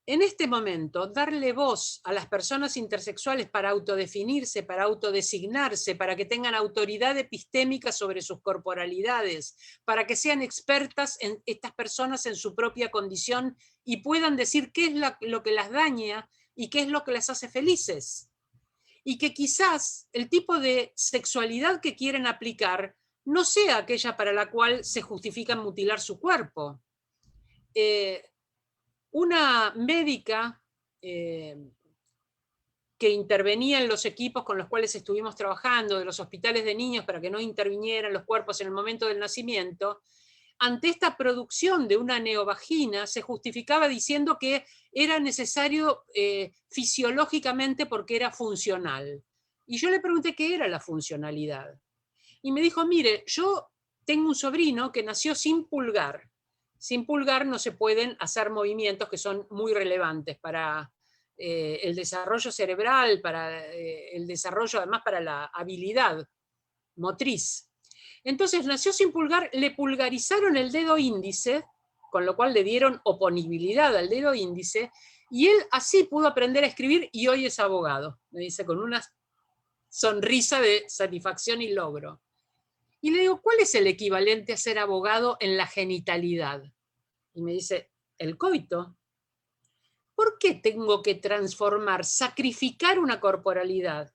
En este momento, darle voz a las personas intersexuales para autodefinirse, para autodesignarse, para que tengan autoridad epistémica sobre sus corporalidades, para que sean expertas en estas personas en su propia condición y puedan decir qué es lo que las daña y qué es lo que las hace felices. Y que quizás el tipo de sexualidad que quieren aplicar no sea aquella para la cual se justifica mutilar su cuerpo. Una médica que intervenía en los equipos con los cuales estuvimos trabajando, de los hospitales de niños para que no intervinieran los cuerpos en el momento del nacimiento, ante esta producción de una neovagina se justificaba diciendo que era necesario fisiológicamente porque era funcional. Y yo le pregunté qué era la funcionalidad. Y me dijo, mire, yo tengo un sobrino que nació sin pulgar. Sin pulgar no se pueden hacer movimientos que son muy relevantes para el desarrollo cerebral, para el desarrollo, además para la habilidad motriz. Entonces nació sin pulgar, le pulgarizaron el dedo índice, con lo cual le dieron oponibilidad al dedo índice, y él así pudo aprender a escribir y hoy es abogado, me dice con una sonrisa de satisfacción y logro. Y le digo, ¿cuál es el equivalente a ser abogado en la genitalidad? Y me dice, el coito. ¿Por qué tengo que transformar, sacrificar una corporalidad?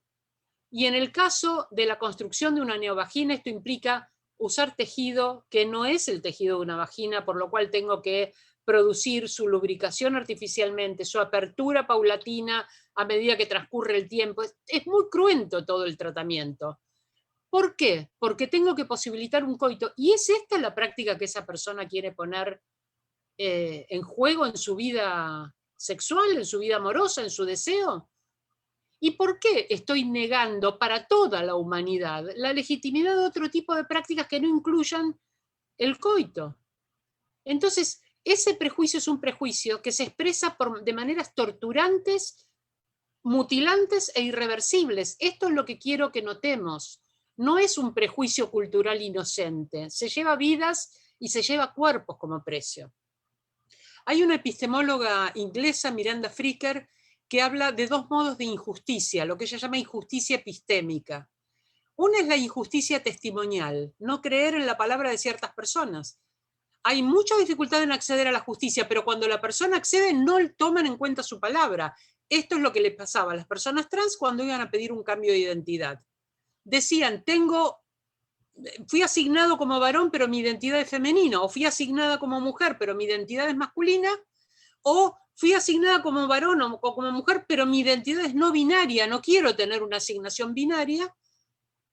Y en el caso de la construcción de una neovagina, esto implica usar tejido que no es el tejido de una vagina, por lo cual tengo que producir su lubricación artificialmente, su apertura paulatina a medida que transcurre el tiempo. Es muy cruento todo el tratamiento. ¿Por qué? Porque tengo que posibilitar un coito. ¿Y es esta la práctica que esa persona quiere poner en juego en su vida sexual, en su vida amorosa, en su deseo? ¿Y por qué estoy negando para toda la humanidad la legitimidad de otro tipo de prácticas que no incluyan el coito? Entonces, ese prejuicio es un prejuicio que se expresa de maneras torturantes, mutilantes e irreversibles. Esto es lo que quiero que notemos. No es un prejuicio cultural inocente. Se lleva vidas y se lleva cuerpos como precio. Hay una epistemóloga inglesa, Miranda Fricker, que habla de dos modos de injusticia, lo que ella llama injusticia epistémica. Una es la injusticia testimonial, no creer en la palabra de ciertas personas. Hay mucha dificultad en acceder a la justicia, pero cuando la persona accede no toman en cuenta su palabra. Esto es lo que le pasaba a las personas trans cuando iban a pedir un cambio de identidad. Decían, fui asignado como varón, pero mi identidad es femenina, o fui asignada como mujer, pero mi identidad es masculina, o fui asignada como varón o como mujer, pero mi identidad es no binaria, no quiero tener una asignación binaria,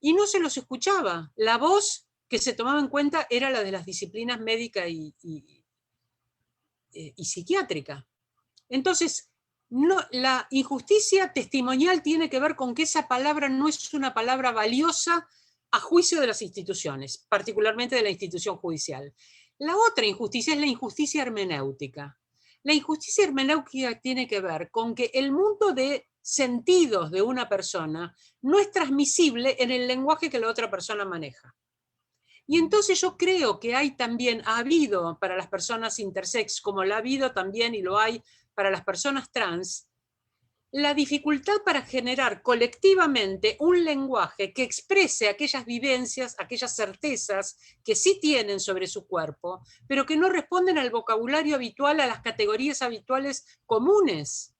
y no se los escuchaba. La voz que se tomaba en cuenta era la de las disciplinas médica y psiquiátrica. Entonces, no, la injusticia testimonial tiene que ver con que esa palabra no es una palabra valiosa a juicio de las instituciones, particularmente de la institución judicial. La otra injusticia es la injusticia hermenéutica. La injusticia hermenéutica tiene que ver con que el mundo de sentidos de una persona no es transmisible en el lenguaje que la otra persona maneja. Y entonces yo creo que ha habido para las personas intersex, como la ha habido también y lo hay para las personas trans, la dificultad para generar colectivamente un lenguaje que exprese aquellas vivencias, aquellas certezas que sí tienen sobre su cuerpo, pero que no responden al vocabulario habitual, a las categorías habituales comunes,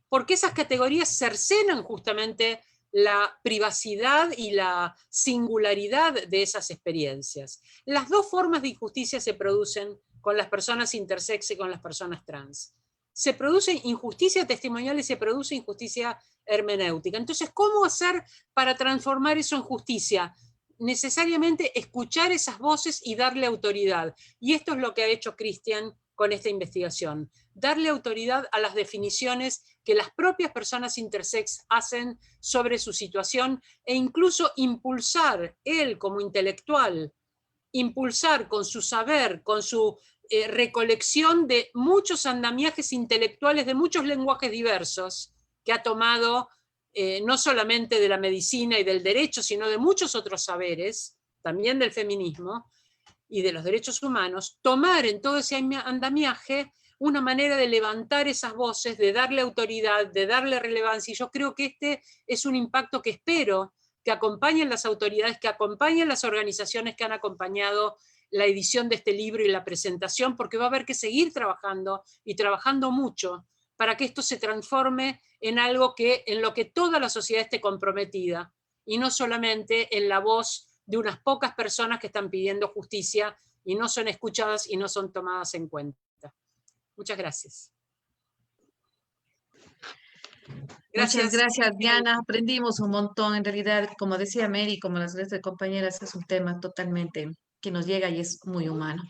porque esas categorías cercenan justamente la privacidad y la singularidad de esas experiencias. Las dos formas de injusticia se producen con las personas intersex y con las personas trans. Se produce injusticia testimonial y se produce injusticia hermenéutica. Entonces, ¿cómo hacer para transformar eso en justicia? Necesariamente escuchar esas voces y darle autoridad. Y esto es lo que ha hecho Cristian con esta investigación. Darle autoridad a las definiciones que las propias personas intersex hacen sobre su situación e incluso impulsar, él como intelectual, impulsar con su saber, con su recolección de muchos andamiajes intelectuales, de muchos lenguajes diversos, que ha tomado no solamente de la medicina y del derecho, sino de muchos otros saberes, también del feminismo y de los derechos humanos, tomar en todo ese andamiaje una manera de levantar esas voces, de darle autoridad, de darle relevancia, y yo creo que este es un impacto que espero que acompañen las autoridades, que acompañen las organizaciones que han acompañado la edición de este libro y la presentación, porque va a haber que seguir trabajando y trabajando mucho para que esto se transforme en algo en lo que toda la sociedad esté comprometida y no solamente en la voz de unas pocas personas que están pidiendo justicia y no son escuchadas y no son tomadas en cuenta. Muchas gracias. Muchas Gracias. gracias, Diana. Aprendimos un montón. En realidad, como decía Mary, como las resto de compañeras, es un tema totalmente que nos llega y es muy humano.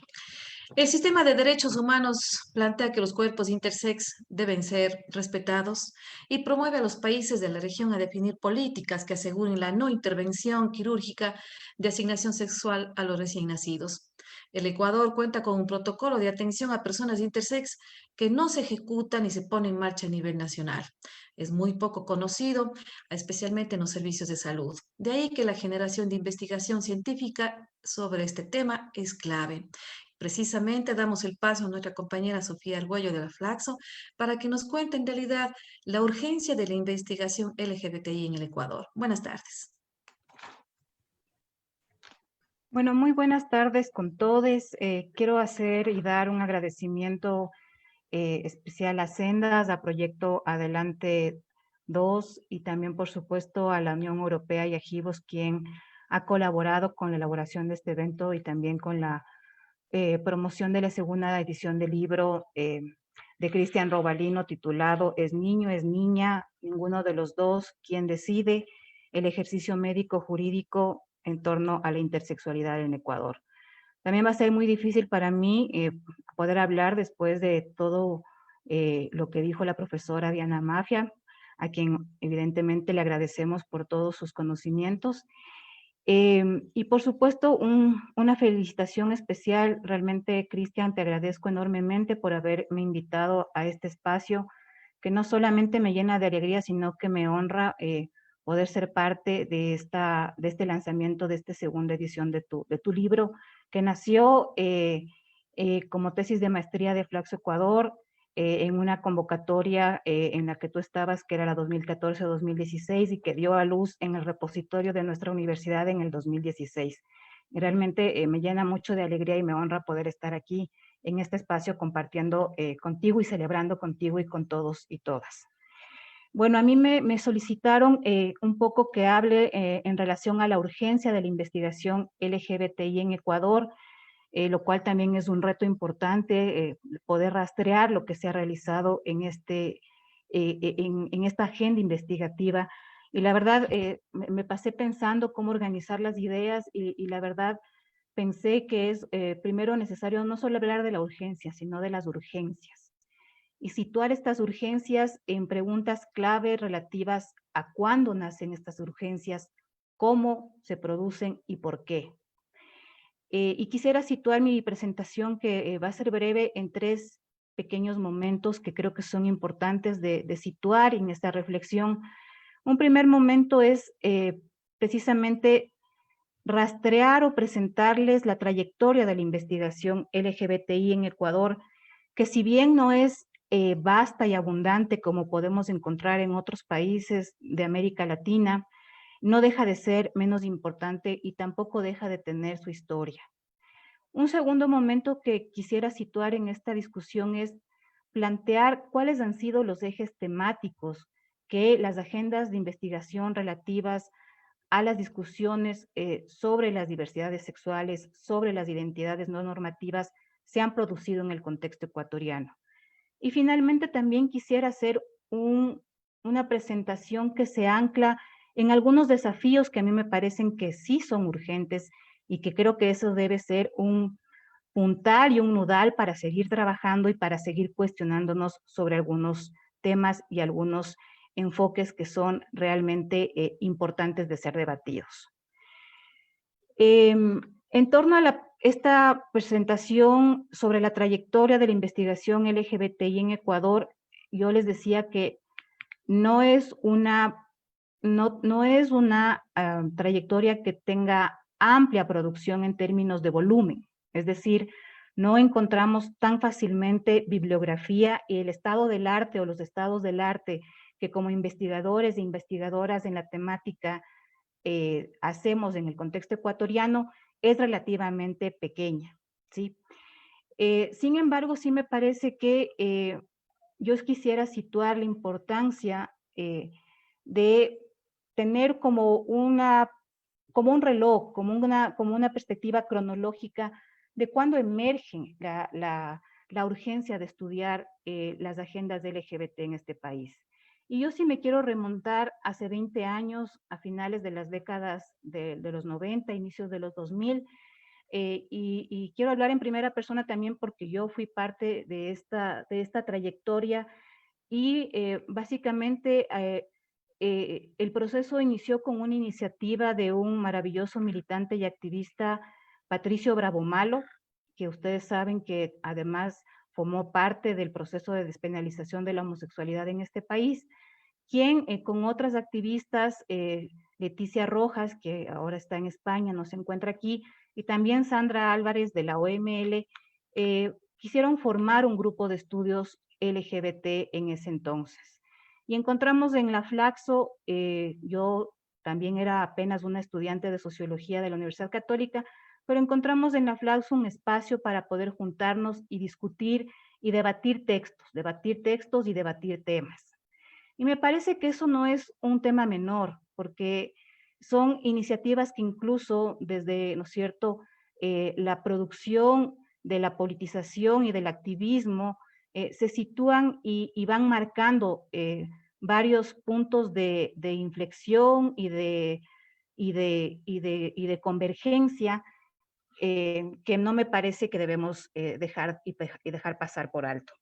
El sistema de derechos humanos plantea que los cuerpos intersex deben ser respetados y promueve a los países de la región a definir políticas que aseguren la no intervención quirúrgica de asignación sexual a los recién nacidos. El Ecuador cuenta con un protocolo de atención a personas intersex que no se ejecuta ni se pone en marcha a nivel nacional. Es muy poco conocido, especialmente en los servicios de salud. De ahí que la generación de investigación científica sobre este tema es clave. Precisamente damos el paso a nuestra compañera Sofía Argüello de la Flaxo para que nos cuente en realidad la urgencia de la investigación LGBTI en el Ecuador. Buenas tardes. Bueno, muy buenas tardes con todos. Quiero hacer y dar un agradecimiento especial a Sendas, a Proyecto Adelante 2 y también, por supuesto, a la Unión Europea y a Givos, quien ha colaborado con la elaboración de este evento y también con la promoción de la segunda edición del libro de Cristian Robalino titulado Es niño, es niña, ninguno de los dos, ¿quién decide? El ejercicio médico jurídico en torno a la intersexualidad en Ecuador. También va a ser muy difícil para mí poder hablar después de todo lo que dijo la profesora Diana Mafia, a quien evidentemente le agradecemos por todos sus conocimientos. Y por supuesto, una felicitación especial. Realmente, Cristian, te agradezco enormemente por haberme invitado a este espacio, que no solamente me llena de alegría, sino que me honra poder ser parte de este lanzamiento, de esta segunda edición de tu libro, que nació como tesis de maestría de Flaxo Ecuador, en una convocatoria en la que tú estabas, que era la 2014-2016, y que dio a luz en el repositorio de nuestra universidad en el 2016. Realmente me llena mucho de alegría y me honra poder estar aquí en este espacio compartiendo contigo y celebrando contigo y con todos y todas. Bueno, a mí me solicitaron un poco que hable en relación a la urgencia de la investigación LGBTI en Ecuador, lo cual también es un reto importante, poder rastrear lo que se ha realizado en esta agenda investigativa. Y la verdad, me pasé pensando cómo organizar las ideas y la verdad pensé que es primero necesario no solo hablar de la urgencia, sino de las urgencias. Y situar estas urgencias en preguntas clave relativas a cuándo nacen estas urgencias, cómo se producen y por qué. Y quisiera situar mi presentación, que va a ser breve, en 3 pequeños momentos que creo que son importantes de situar en esta reflexión. Un primer momento es precisamente rastrear o presentarles la trayectoria de la investigación LGBTI en Ecuador, que si bien no es vasta y abundante como podemos encontrar en otros países de América Latina, no deja de ser menos importante y tampoco deja de tener su historia. Un segundo momento que quisiera situar en esta discusión es plantear cuáles han sido los ejes temáticos que las agendas de investigación relativas a las discusiones sobre las diversidades sexuales, sobre las identidades no normativas, se han producido en el contexto ecuatoriano. Y finalmente también quisiera hacer una presentación que se ancla en algunos desafíos que a mí me parecen que sí son urgentes y que creo que eso debe ser un puntal y un nodal para seguir trabajando y para seguir cuestionándonos sobre algunos temas y algunos enfoques que son realmente importantes de ser debatidos. En torno a esta presentación sobre la trayectoria de la investigación LGBTI en Ecuador, yo les decía que no es una trayectoria que tenga amplia producción en términos de volumen. Es decir, no encontramos tan fácilmente bibliografía y el estado del arte o los estados del arte que como investigadores e investigadoras en la temática hacemos en el contexto ecuatoriano es relativamente pequeña, ¿sí? Sin embargo, sí me parece que yo quisiera situar la importancia de tener como un reloj, como una perspectiva cronológica de cuándo emerge la urgencia de estudiar las agendas LGBT en este país. Y yo sí me quiero remontar hace 20 años, a finales de las décadas de los 90, inicios de los 2000, y quiero hablar en primera persona también porque yo fui parte de esta trayectoria y básicamente el proceso inició con una iniciativa de un maravilloso militante y activista, Patricio Bravomalo, que ustedes saben que además formó parte del proceso de despenalización de la homosexualidad en este país, quien con otras activistas, Leticia Rojas, que ahora está en España, no se encuentra aquí, y también Sandra Álvarez de la OML, quisieron formar un grupo de estudios LGBT en ese entonces. Y encontramos en la Flaxo, yo también era apenas una estudiante de sociología de la Universidad Católica, pero encontramos en la Flaxo un espacio para poder juntarnos y discutir y debatir textos y debatir temas. Y me parece que eso no es un tema menor, porque son iniciativas que incluso desde, ¿no es cierto?, la producción de la politización y del activismo se sitúan y van marcando varios puntos de inflexión y de convergencia que no me parece que debemos dejar pasar por alto.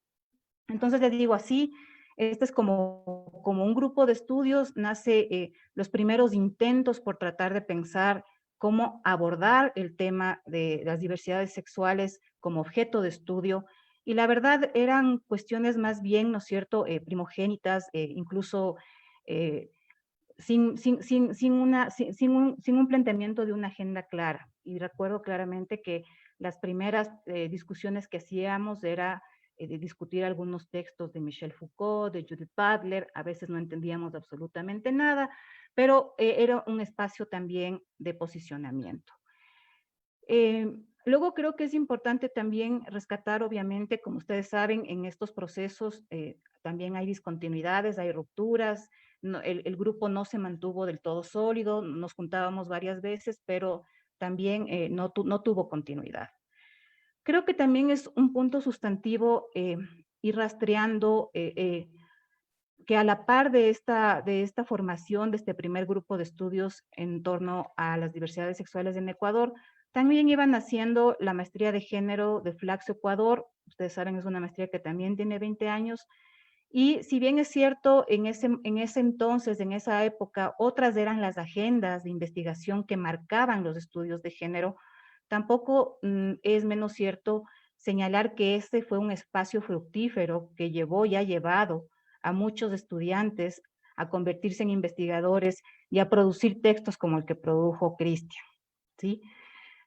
Entonces les digo así, este es como un grupo de estudios, nace los primeros intentos por tratar de pensar cómo abordar el tema de las diversidades sexuales como objeto de estudio, y la verdad eran cuestiones más bien, ¿no es cierto?, primogénitas, incluso sin un planteamiento de una agenda clara. Y recuerdo claramente que las primeras discusiones que hacíamos era de discutir algunos textos de Michel Foucault, de Judith Butler, a veces no entendíamos absolutamente nada, pero era un espacio también de posicionamiento. Luego creo que es importante también rescatar, obviamente, como ustedes saben, en estos procesos también hay discontinuidades, hay rupturas, no, el grupo no se mantuvo del todo sólido, nos juntábamos varias veces, pero también no tuvo continuidad. Creo que también es un punto sustantivo ir rastreando que a la par de esta formación, de este primer grupo de estudios en torno a las diversidades sexuales en Ecuador, también iban haciendo la maestría de género de Flaxo Ecuador. Ustedes saben, es una maestría que también tiene 20 años. Y si bien es cierto, en ese entonces, en esa época, otras eran las agendas de investigación que marcaban los estudios de género, tampoco es menos cierto señalar que este fue un espacio fructífero que llevó y ha llevado a muchos estudiantes a convertirse en investigadores y a producir textos como el que produjo Cristian, ¿sí?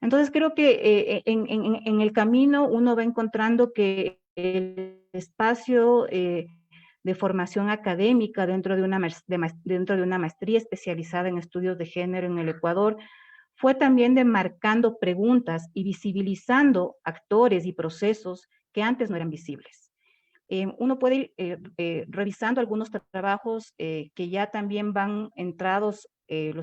Entonces creo que en el camino uno va encontrando que el espacio de formación académica dentro de una maestría especializada en estudios de género en el Ecuador fue también demarcando preguntas y visibilizando actores y procesos que antes no eran visibles. Uno puede ir revisando algunos trabajos que ya también van entrados en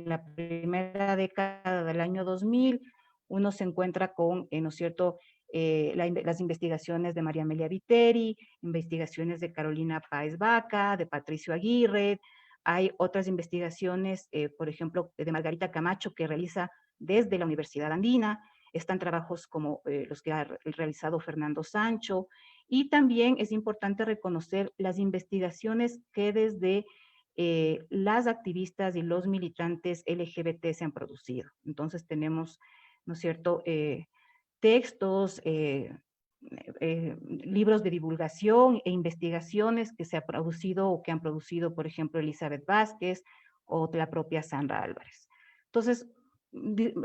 la primera década del año 2000. Uno se encuentra con, ¿no es cierto?, las investigaciones de María Amelia Viteri, investigaciones de Carolina Páez Vaca, de Patricio Aguirre. Hay otras investigaciones, por ejemplo, de Margarita Camacho, que realiza desde la Universidad Andina. Están trabajos como los que ha realizado Fernando Sancho. Y también es importante reconocer las investigaciones que desde las activistas y los militantes LGBT se han producido. Entonces tenemos, ¿no es cierto?, textos, libros de divulgación e investigaciones que se ha producido o que han producido, por ejemplo, Elizabeth Vázquez o la propia Sandra Álvarez. Entonces,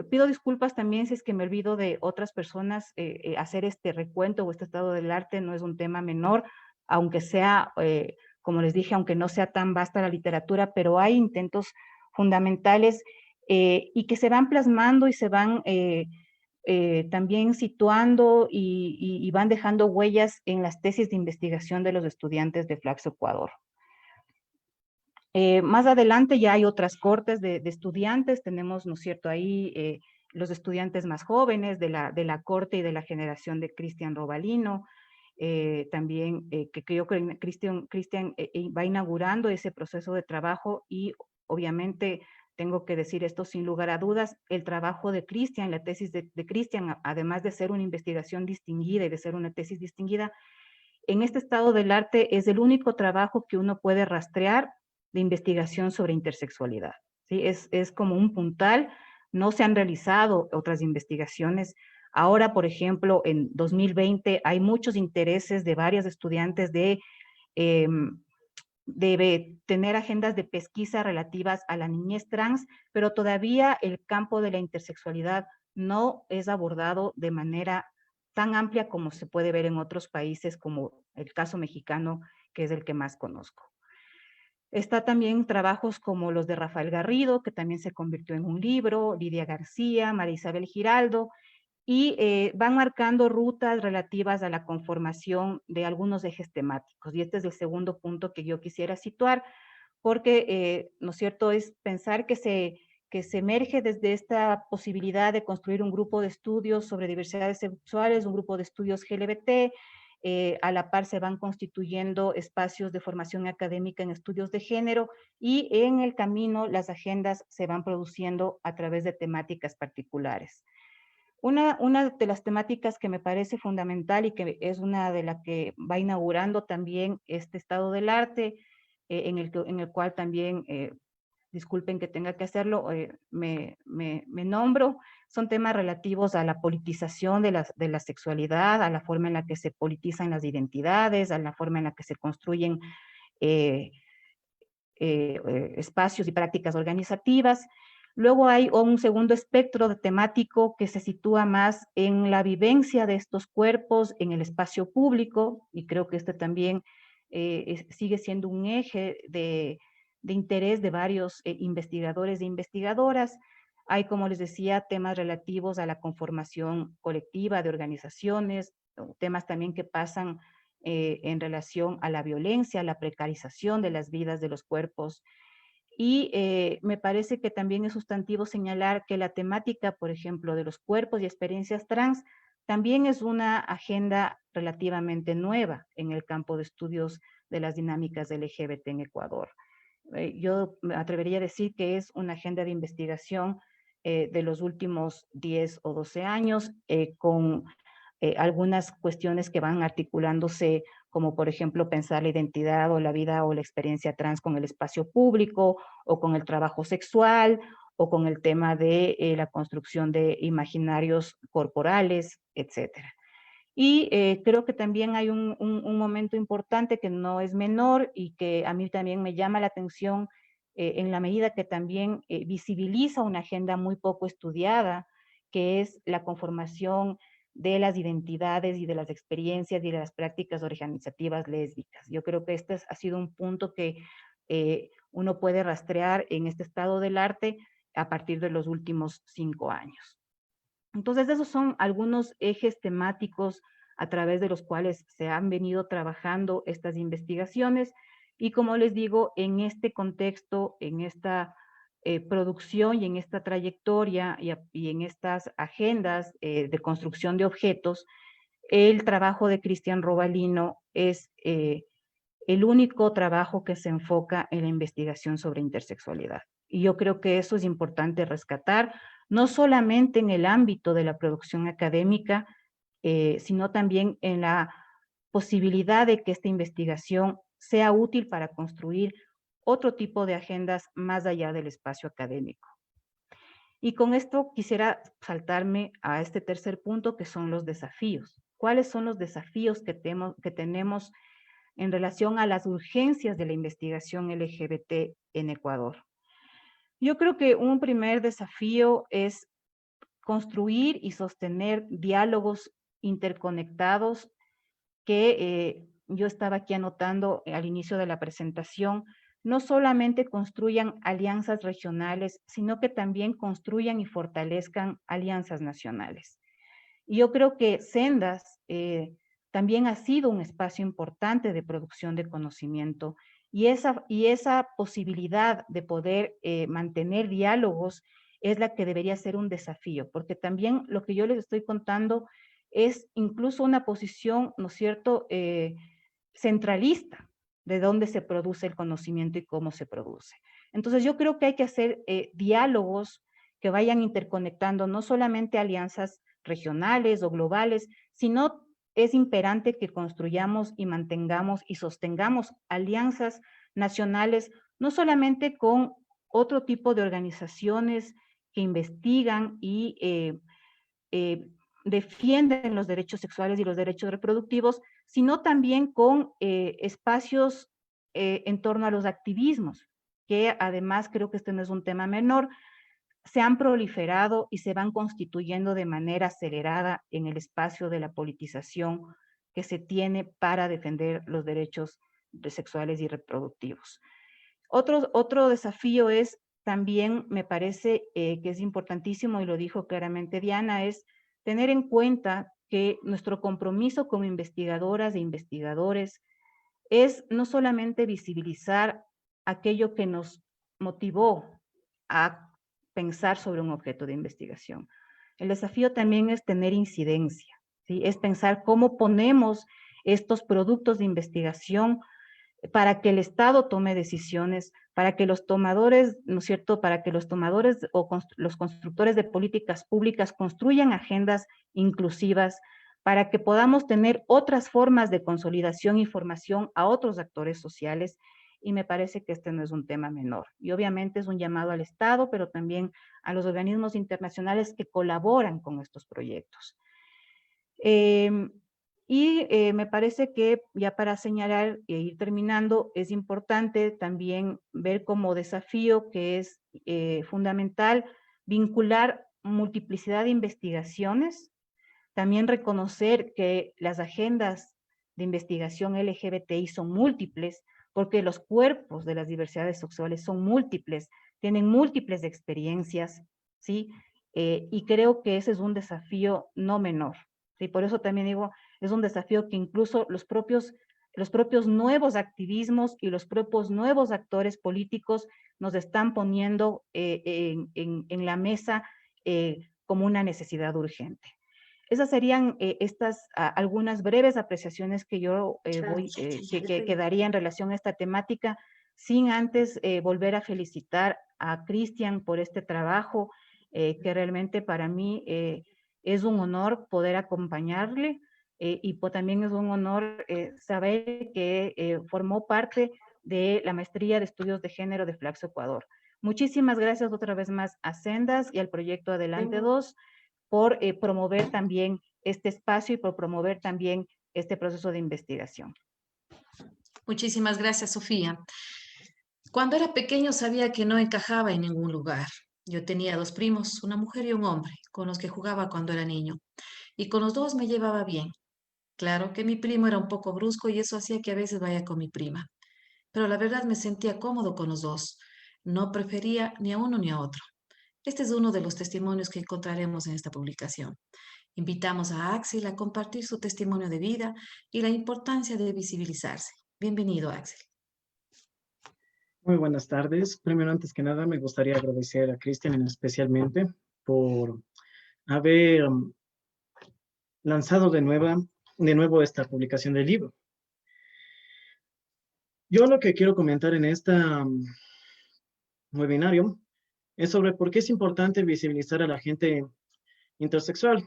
pido disculpas también si es que me olvido de otras personas. Hacer este recuento o este estado del arte no es un tema menor, aunque sea, como les dije, aunque no sea tan vasta la literatura, pero hay intentos fundamentales y que se van plasmando y se van también situando y van dejando huellas en las tesis de investigación de los estudiantes de Flaxo Ecuador. Más adelante ya hay otras cortes de estudiantes, tenemos, ¿no es cierto?, ahí los estudiantes más jóvenes de la corte y de la generación de Cristian Robalino, también que yo creo que Cristian va inaugurando ese proceso de trabajo y obviamente tengo que decir esto sin lugar a dudas, el trabajo de Cristian, la tesis de Cristian, además de ser una investigación distinguida y de ser una tesis distinguida, en este estado del arte es el único trabajo que uno puede rastrear de investigación sobre intersexualidad. ¿Sí? Es como un puntal, no se han realizado otras investigaciones. Ahora, por ejemplo, en 2020 hay muchos intereses de varios estudiantes de tener agendas de pesquisa relativas a la niñez trans, pero todavía el campo de la intersexualidad no es abordado de manera tan amplia como se puede ver en otros países, como el caso mexicano, que es el que más conozco. Está también trabajos como los de Rafael Garrido, que también se convirtió en un libro, Lidia García, María Isabel Giraldo, y van marcando rutas relativas a la conformación de algunos ejes temáticos. Y este es el segundo punto que yo quisiera situar, porque, ¿no es cierto?, es pensar que se emerge desde esta posibilidad de construir un grupo de estudios sobre diversidades sexuales, un grupo de estudios LGBT, a la par se van constituyendo espacios de formación académica en estudios de género y en el camino las agendas se van produciendo a través de temáticas particulares. Una de las temáticas que me parece fundamental y que es una de las que va inaugurando también este estado del arte, en el cual también, disculpen que tenga que hacerlo, me nombro, son temas relativos a la politización de la sexualidad, a la forma en la que se politizan las identidades, a la forma en la que se construyen espacios y prácticas organizativas. Luego hay un segundo espectro temático que se sitúa más en la vivencia de estos cuerpos en el espacio público, y creo que este también sigue siendo un eje de interés de varios investigadores e investigadoras. Hay, como les decía, temas relativos a la conformación colectiva de organizaciones, temas también que pasan en relación a la violencia, a la precarización de las vidas de los cuerpos. Y me parece que también es sustantivo señalar que la temática, por ejemplo, de los cuerpos y experiencias trans, también es una agenda relativamente nueva en el campo de estudios de las dinámicas LGBT en Ecuador. Yo me atrevería a decir que es una agenda de investigación de los últimos 10 o 12 años, con algunas cuestiones que van articulándose, como por ejemplo pensar la identidad o la vida o la experiencia trans con el espacio público o con el trabajo sexual o con el tema de la construcción de imaginarios corporales, etcétera. Y creo que también hay un momento importante que no es menor y que a mí también me llama la atención en la medida que también visibiliza una agenda muy poco estudiada, que es la conformación de las identidades y de las experiencias y de las prácticas organizativas lésbicas. Yo creo que este ha sido un punto que uno puede rastrear en este estado del arte a partir de los últimos 5 años. Entonces, esos son algunos ejes temáticos a través de los cuales se han venido trabajando estas investigaciones y, como les digo, en este contexto, en esta producción y en esta trayectoria y en estas agendas de construcción de objetos, el trabajo de Cristian Robalino es el único trabajo que se enfoca en la investigación sobre intersexualidad. Y yo creo que eso es importante rescatar, no solamente en el ámbito de la producción académica, sino también en la posibilidad de que esta investigación sea útil para construir otro tipo de agendas más allá del espacio académico. Y con esto quisiera saltarme a este tercer punto, que son los desafíos. ¿Cuáles son los desafíos que tenemos en relación a las urgencias de la investigación LGBT en Ecuador? Yo creo que un primer desafío es construir y sostener diálogos interconectados que yo estaba aquí anotando al inicio de la presentación, no solamente construyan alianzas regionales, sino que también construyan y fortalezcan alianzas nacionales. Y yo creo que Sendas también ha sido un espacio importante de producción de conocimiento y esa posibilidad de poder mantener diálogos es la que debería ser un desafío, porque también lo que yo les estoy contando es incluso una posición, ¿no es cierto?, centralista de dónde se produce el conocimiento y cómo se produce. Entonces yo creo que hay que hacer diálogos que vayan interconectando no solamente alianzas regionales o globales, sino es imperante que construyamos y mantengamos y sostengamos alianzas nacionales, no solamente con otro tipo de organizaciones que investigan y defienden los derechos sexuales y los derechos reproductivos, sino también con espacios en torno a los activismos, que además creo que este no es un tema menor, se han proliferado y se van constituyendo de manera acelerada en el espacio de la politización que se tiene para defender los derechos sexuales y reproductivos. Otro desafío es también, me parece que es importantísimo, y lo dijo claramente Diana, es tener en cuenta que nuestro compromiso como investigadoras e investigadores es no solamente visibilizar aquello que nos motivó a pensar sobre un objeto de investigación. El desafío también es tener incidencia, ¿sí? Es pensar cómo ponemos estos productos de investigación para que el Estado tome decisiones, para que los tomadores, ¿no es cierto?, para que los tomadores o los constructores de políticas públicas construyan agendas inclusivas, para que podamos tener otras formas de consolidación y formación a otros actores sociales, y me parece que este no es un tema menor. Y obviamente es un llamado al Estado, pero también a los organismos internacionales que colaboran con estos proyectos. Me parece que ya para señalar e ir terminando, es importante también ver como desafío que es fundamental vincular multiplicidad de investigaciones, también reconocer que las agendas de investigación LGBTI son múltiples, porque los cuerpos de las diversidades sexuales son múltiples, tienen múltiples experiencias, ¿sí? Y creo que ese es un desafío no menor. Y por eso también digo, es un desafío que incluso los propios nuevos activismos y los propios nuevos actores políticos nos están poniendo en la mesa como una necesidad urgente. Esas serían algunas breves apreciaciones que yo que daría en relación a esta temática, sin antes volver a felicitar a Cristian por este trabajo, que realmente para mí es un honor poder acompañarle y también es un honor saber que formó parte de la maestría de estudios de género de Flaxo Ecuador. Muchísimas gracias otra vez más a Sendas y al proyecto Adelante 2 por promover también este espacio y por promover también este proceso de investigación. Muchísimas gracias, Sofía. Cuando era pequeño sabía que no encajaba en ningún lugar. Yo tenía 2 primos, una mujer y un hombre, con los que jugaba cuando era niño. Y con los 2 me llevaba bien. Claro que mi primo era un poco brusco y eso hacía que a veces vaya con mi prima. Pero la verdad me sentía cómodo con los 2. No prefería ni a uno ni a otro. Este es uno de los testimonios que encontraremos en esta publicación. Invitamos a Axel a compartir su testimonio de vida y la importancia de visibilizarse. Bienvenido, Axel. Muy buenas tardes. Primero, antes que nada, me gustaría agradecer a Cristian especialmente por haber lanzado de nuevo esta publicación del libro. Yo lo que quiero comentar en este webinario es sobre por qué es importante visibilizar a la gente intersexual.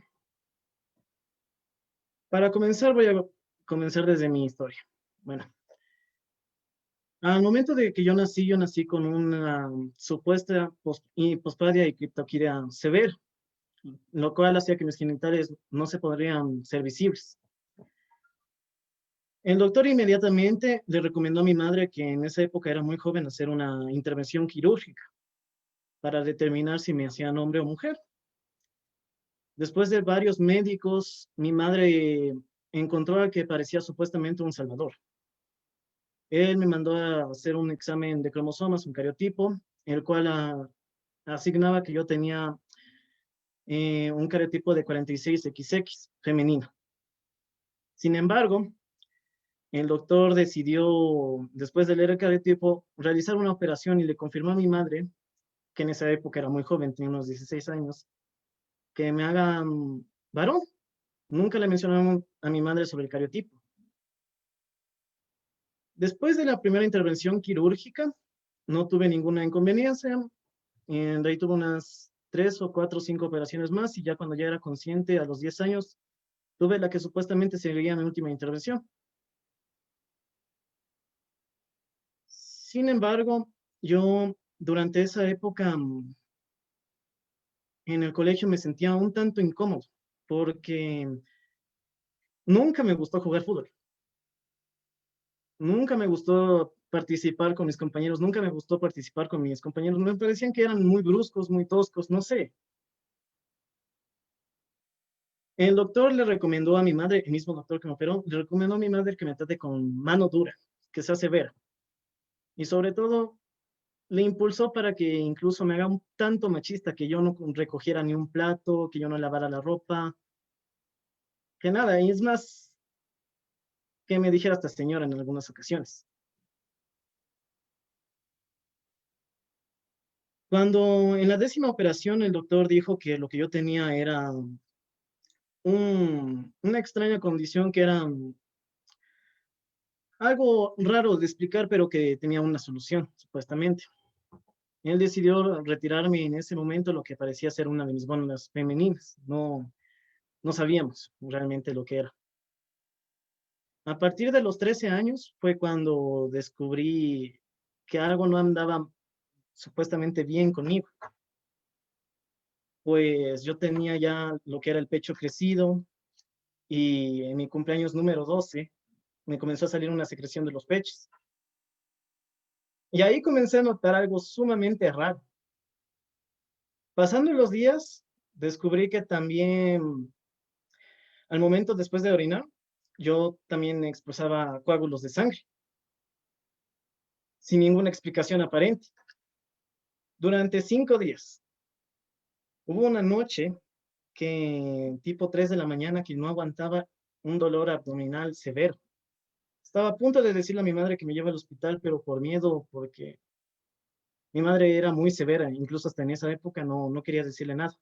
Para comenzar, voy a comenzar desde mi historia. Bueno, al momento de que yo nací con una supuesta pospadia y criptorquidia severa, lo cual hacía que mis genitales no se podrían ser visibles. El doctor inmediatamente le recomendó a mi madre, que en esa época era muy joven, hacer una intervención quirúrgica para determinar si me hacían hombre o mujer. Después de varios médicos, mi madre encontró a que parecía supuestamente un salvador. Él me mandó a hacer un examen de cromosomas, un cariotipo, el cual asignaba que yo tenía un cariotipo de 46XX, femenino. Sin embargo, el doctor decidió, después de leer el cariotipo, realizar una operación y le confirmó a mi madre, que en esa época era muy joven, tenía unos 16 años, que me hagan varón. Nunca le mencionaron a mi madre sobre el cariotipo. Después de la primera intervención quirúrgica, no tuve ninguna inconveniencia. De ahí tuve unas 3 o 4 o 5 operaciones más y ya cuando ya era consciente, a los 10 años, tuve la que supuestamente sería mi última intervención. Sin embargo, yo durante esa época en el colegio me sentía un tanto incómodo porque nunca me gustó jugar fútbol. Nunca me gustó participar con mis compañeros, nunca me gustó participar con mis compañeros. Me parecían que eran muy bruscos, muy toscos, no sé. El doctor le recomendó a mi madre, el mismo doctor que me operó, le recomendó a mi madre que me trate con mano dura, que sea severa. Y sobre todo, le impulsó para que incluso me haga un tanto machista, que yo no recogiera ni un plato, que yo no lavara la ropa, que nada. Y es más, que me dijera esta señora en algunas ocasiones. Cuando en la 10ª operación el doctor dijo que lo que yo tenía era una extraña condición que era algo raro de explicar, pero que tenía una solución, supuestamente. Él decidió retirarme en ese momento lo que parecía ser una de mis gónadas femeninas. No sabíamos realmente lo que era. A partir de los 13 años fue cuando descubrí que algo no andaba supuestamente bien conmigo. Pues yo tenía ya lo que era el pecho crecido y en mi cumpleaños número 12 me comenzó a salir una secreción de los pechos. Y ahí comencé a notar algo sumamente raro. Pasando los días, descubrí que también al momento después de orinar, yo también expulsaba coágulos de sangre, sin ninguna explicación aparente. Durante 5 días. Hubo una noche que tipo 3 de la mañana que no aguantaba un dolor abdominal severo. Estaba a punto de decirle a mi madre que me lleve al hospital, pero por miedo, porque mi madre era muy severa, incluso hasta en esa época no quería decirle nada.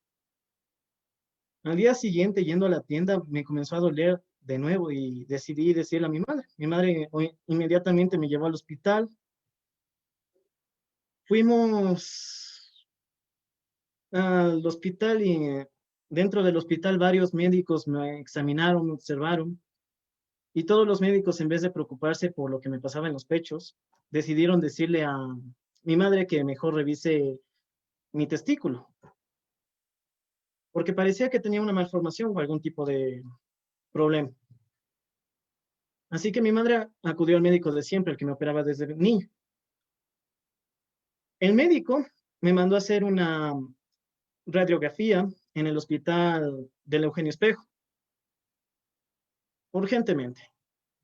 Al día siguiente, yendo a la tienda, me comenzó a doler de nuevo y decidí decirle a mi madre. Mi madre inmediatamente me llevó al hospital. Fuimos al hospital y dentro del hospital varios médicos me examinaron, me observaron y todos los médicos, en vez de preocuparse por lo que me pasaba en los pechos, decidieron decirle a mi madre que mejor revise mi testículo, porque parecía que tenía una malformación o algún tipo de problema. Así que mi madre acudió al médico de siempre, el que me operaba desde niño. El médico me mandó a hacer una radiografía en el hospital del Eugenio Espejo, urgentemente.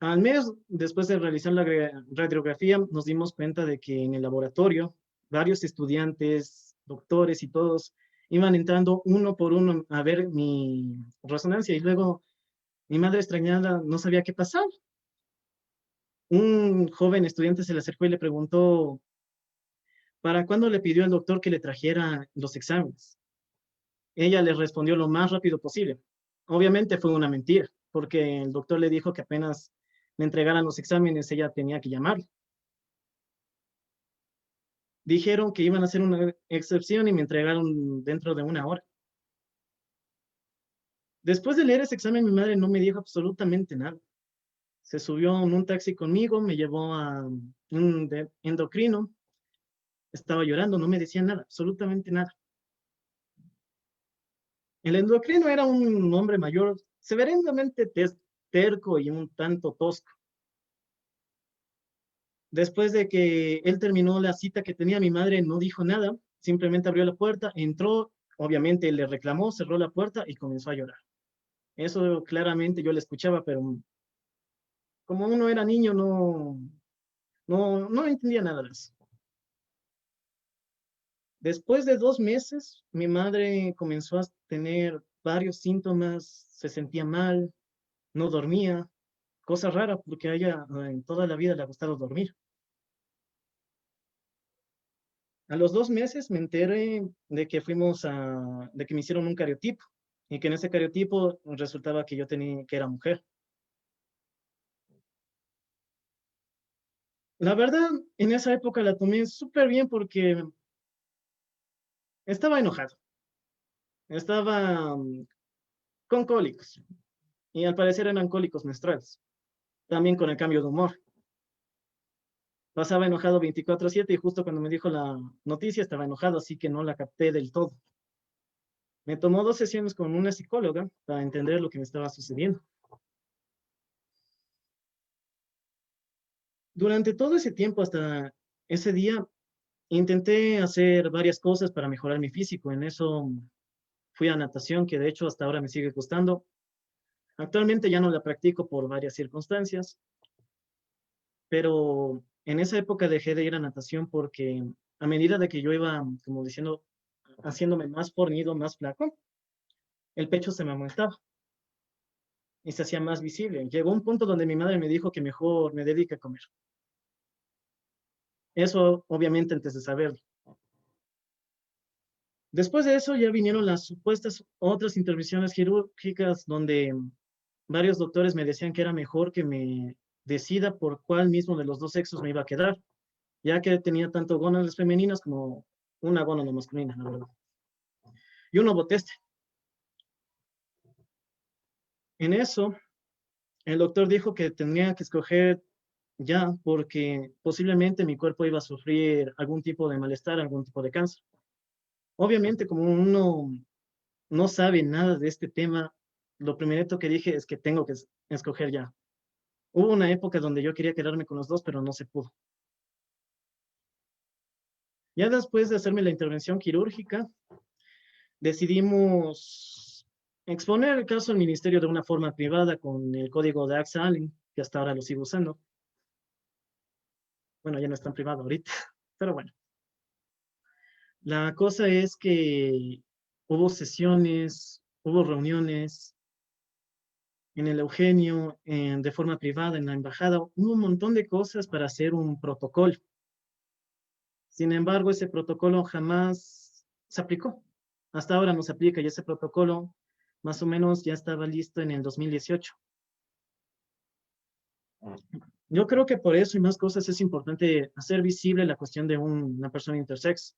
Al mes después de realizar la radiografía, nos dimos cuenta de que en el laboratorio, varios estudiantes, doctores y todos iban entrando uno por uno a ver mi resonancia y luego mi madre extrañada no sabía qué pasaba. Un joven estudiante se le acercó y le preguntó, ¿para cuándo le pidió al doctor que le trajera los exámenes? Ella le respondió lo más rápido posible. Obviamente fue una mentira, porque el doctor le dijo que apenas le entregaran los exámenes, ella tenía que llamar. Dijeron que iban a hacer una excepción y me entregaron dentro de 1 hora. Después de leer ese examen, mi madre no me dijo absolutamente nada. Se subió en un taxi conmigo, me llevó a un endocrino. Estaba llorando, no me decía nada, absolutamente nada. El endocrino era un hombre mayor, severamente terco y un tanto tosco. Después de que él terminó la cita que tenía, mi madre no dijo nada, simplemente abrió la puerta, entró, obviamente le reclamó, cerró la puerta y comenzó a llorar. Eso claramente yo le escuchaba, pero como uno era niño, no entendía nada de eso. Después de 2 meses, mi madre comenzó a tener varios síntomas, se sentía mal, no dormía, cosa rara porque a ella en toda la vida le ha gustado dormir. A los 2 meses me enteré de que de que me hicieron un cariotipo. y que en ese cariotipo resultaba que yo tenía, que era mujer. La verdad, en esa época la tomé súper bien porque estaba enojado, estaba con cólicos, y al parecer eran cólicos menstruales, también con el cambio de humor. Pasaba enojado 24/7 y justo cuando me dijo la noticia estaba enojado, así que no la capté del todo. Me tomó 2 sesiones con una psicóloga para entender lo que me estaba sucediendo. Durante todo ese tiempo, hasta ese día, intenté hacer varias cosas para mejorar mi físico. En eso fui a natación, que de hecho hasta ahora me sigue gustando. Actualmente ya no la practico por varias circunstancias, pero en esa época dejé de ir a natación porque a medida de que yo iba, como diciendo, haciéndome más fornido, más flaco, el pecho se me aumentaba y se hacía más visible. Llegó un punto donde mi madre me dijo que mejor me dedique a comer. Eso obviamente antes de saberlo. Después de eso ya vinieron las supuestas otras intervenciones quirúrgicas donde varios doctores me decían que era mejor que me decida por cuál mismo de los dos sexos me iba a quedar, ya que tenía tanto gónadas femeninas como una gónada masculina, la verdad. Y un ovoteste. En eso, el doctor dijo que tenía que escoger ya porque posiblemente mi cuerpo iba a sufrir algún tipo de malestar, algún tipo de cáncer. Obviamente, como uno no sabe nada de este tema, lo primerito que dije es que tengo que escoger ya. Hubo una época donde yo quería quedarme con los dos, pero no se pudo. Ya después de hacerme la intervención quirúrgica, decidimos exponer el caso al ministerio de una forma privada con el código de AXA-ALIN, que hasta ahora lo sigo usando. Bueno, ya no es tan privado ahorita, pero bueno. La cosa es que hubo sesiones, hubo reuniones en el Eugenio, de forma privada, en la embajada, hubo un montón de cosas para hacer un protocolo. Sin embargo, ese protocolo jamás se aplicó. Hasta ahora no se aplica y ese protocolo más o menos ya estaba listo en el 2018. Yo creo que por eso y más cosas es importante hacer visible la cuestión de una persona intersex,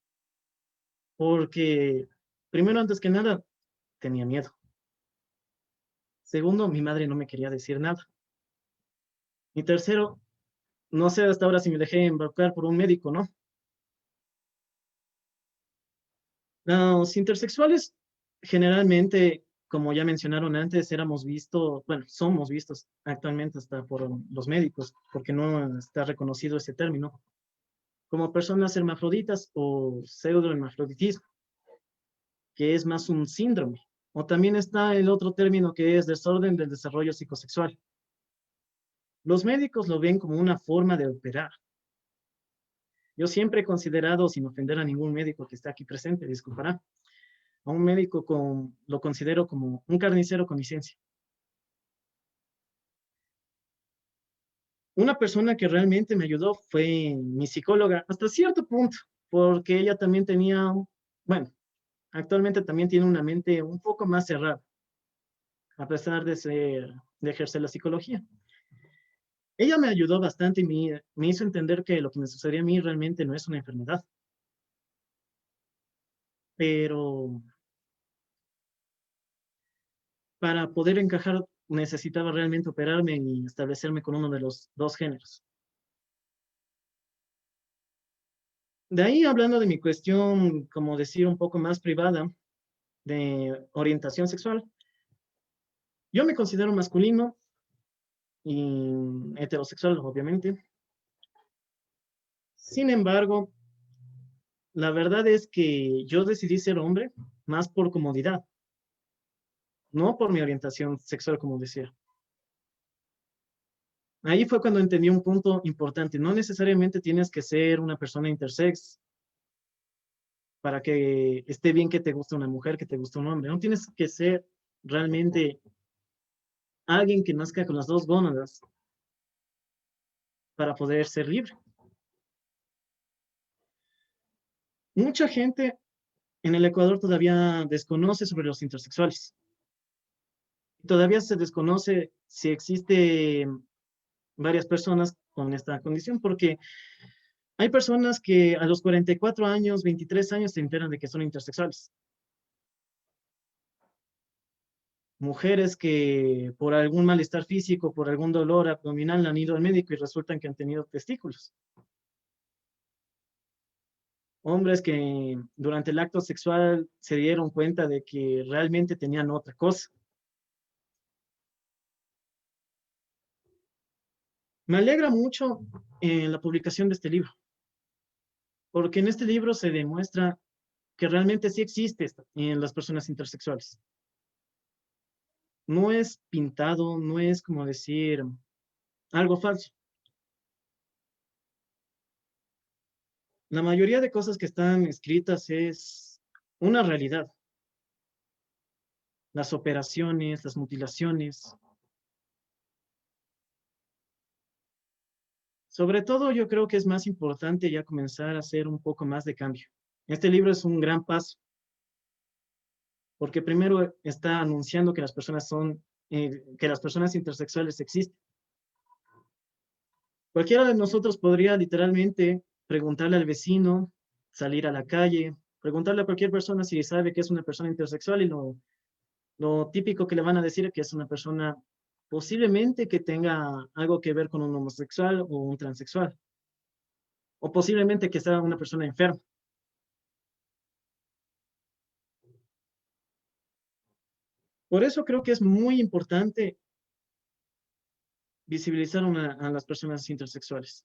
porque primero, antes que nada, tenía miedo. Segundo, mi madre no me quería decir nada. Y tercero, no sé hasta ahora si me dejé embaucar por un médico, ¿no? Los intersexuales generalmente, como ya mencionaron antes, éramos vistos, bueno, somos vistos actualmente hasta por los médicos, porque no está reconocido ese término, como personas hermafroditas o pseudohermafroditismo, que es más un síndrome. O también está el otro término que es desorden del desarrollo psicosexual. Los médicos lo ven como una forma de operar. Yo siempre he considerado, sin ofender a ningún médico que está aquí presente, disculpará, a un médico lo considero como un carnicero con licencia. Una persona que realmente me ayudó fue mi psicóloga, hasta cierto punto, porque ella también tenía, bueno, actualmente también tiene una mente un poco más cerrada, a pesar de ejercer la psicología. Ella me ayudó bastante y me hizo entender que lo que me sucedía a mí realmente no es una enfermedad. Pero para poder encajar necesitaba realmente operarme y establecerme con uno de los dos géneros. De ahí, hablando de mi cuestión, como decir, un poco más privada, de orientación sexual, yo me considero masculino y heterosexual, obviamente. Sin embargo, la verdad es que yo decidí ser hombre más por comodidad, no por mi orientación sexual, como decía. Ahí fue cuando entendí un punto importante. No necesariamente tienes que ser una persona intersex para que esté bien que te guste una mujer, que te guste un hombre. No tienes que ser realmente alguien que nazca con las dos gónadas para poder ser libre. Mucha gente en el Ecuador todavía desconoce sobre los intersexuales. Todavía se desconoce si existe varias personas con esta condición, porque hay personas que a los 44 años, 23 años se enteran de que son intersexuales. Mujeres que por algún malestar físico, por algún dolor abdominal han ido al médico y resultan que han tenido testículos. Hombres que durante el acto sexual se dieron cuenta de que realmente tenían otra cosa. Me alegra mucho la publicación de este libro, porque en este libro se demuestra que realmente sí existe en las personas intersexuales. No es pintado, no es como decir algo falso. La mayoría de cosas que están escritas es una realidad. Las operaciones, las mutilaciones. Sobre todo, yo creo que es más importante ya comenzar a hacer un poco más de cambio. Este libro es un gran paso, porque primero está anunciando que las personas intersexuales existen. Cualquiera de nosotros podría literalmente preguntarle al vecino, salir a la calle, preguntarle a cualquier persona si sabe que es una persona intersexual y lo típico que le van a decir es que es una persona posiblemente que tenga algo que ver con un homosexual o un transexual, o posiblemente que sea una persona enferma. Por eso creo que es muy importante visibilizar a las personas intersexuales.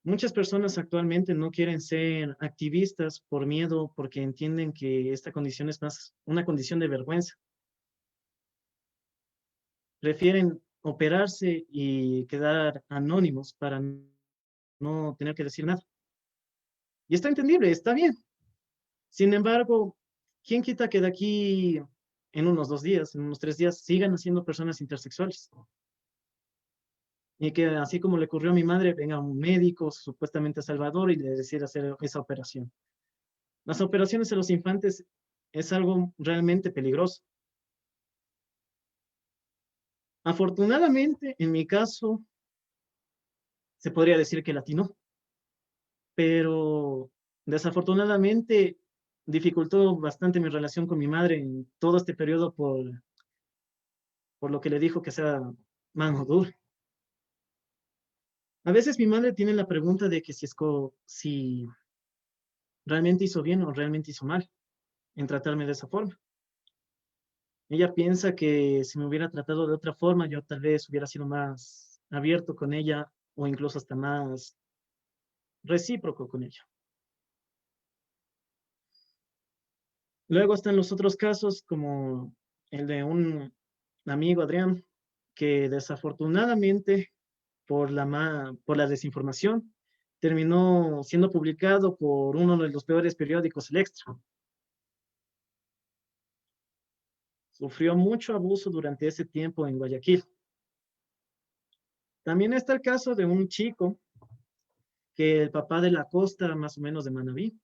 Muchas personas actualmente no quieren ser activistas por miedo, porque entienden que esta condición es más una condición de vergüenza. Prefieren operarse y quedar anónimos para no tener que decir nada. Y está entendible, está bien. Sin embargo, ¿quién quita que de aquí en unos 2 días, en unos 3 días, sigan siendo personas intersexuales? Y que así como le ocurrió a mi madre, venga un médico supuestamente a Salvador y le decida hacer esa operación. Las operaciones a los infantes es algo realmente peligroso. Afortunadamente, en mi caso, se podría decir que latinó, pero desafortunadamente dificultó bastante mi relación con mi madre en todo este periodo por lo que le dijo que sea mano dura. A veces mi madre tiene la pregunta de que si realmente hizo bien o realmente hizo mal en tratarme de esa forma. Ella piensa que si me hubiera tratado de otra forma, yo tal vez hubiera sido más abierto con ella o incluso hasta más recíproco con ella. Luego están los otros casos, como el de un amigo, Adrián, que desafortunadamente por la desinformación terminó siendo publicado por uno de los peores periódicos, El Extra. Sufrió mucho abuso durante ese tiempo en Guayaquil. También está el caso de un chico que el papá de la costa, más o menos de Manabí,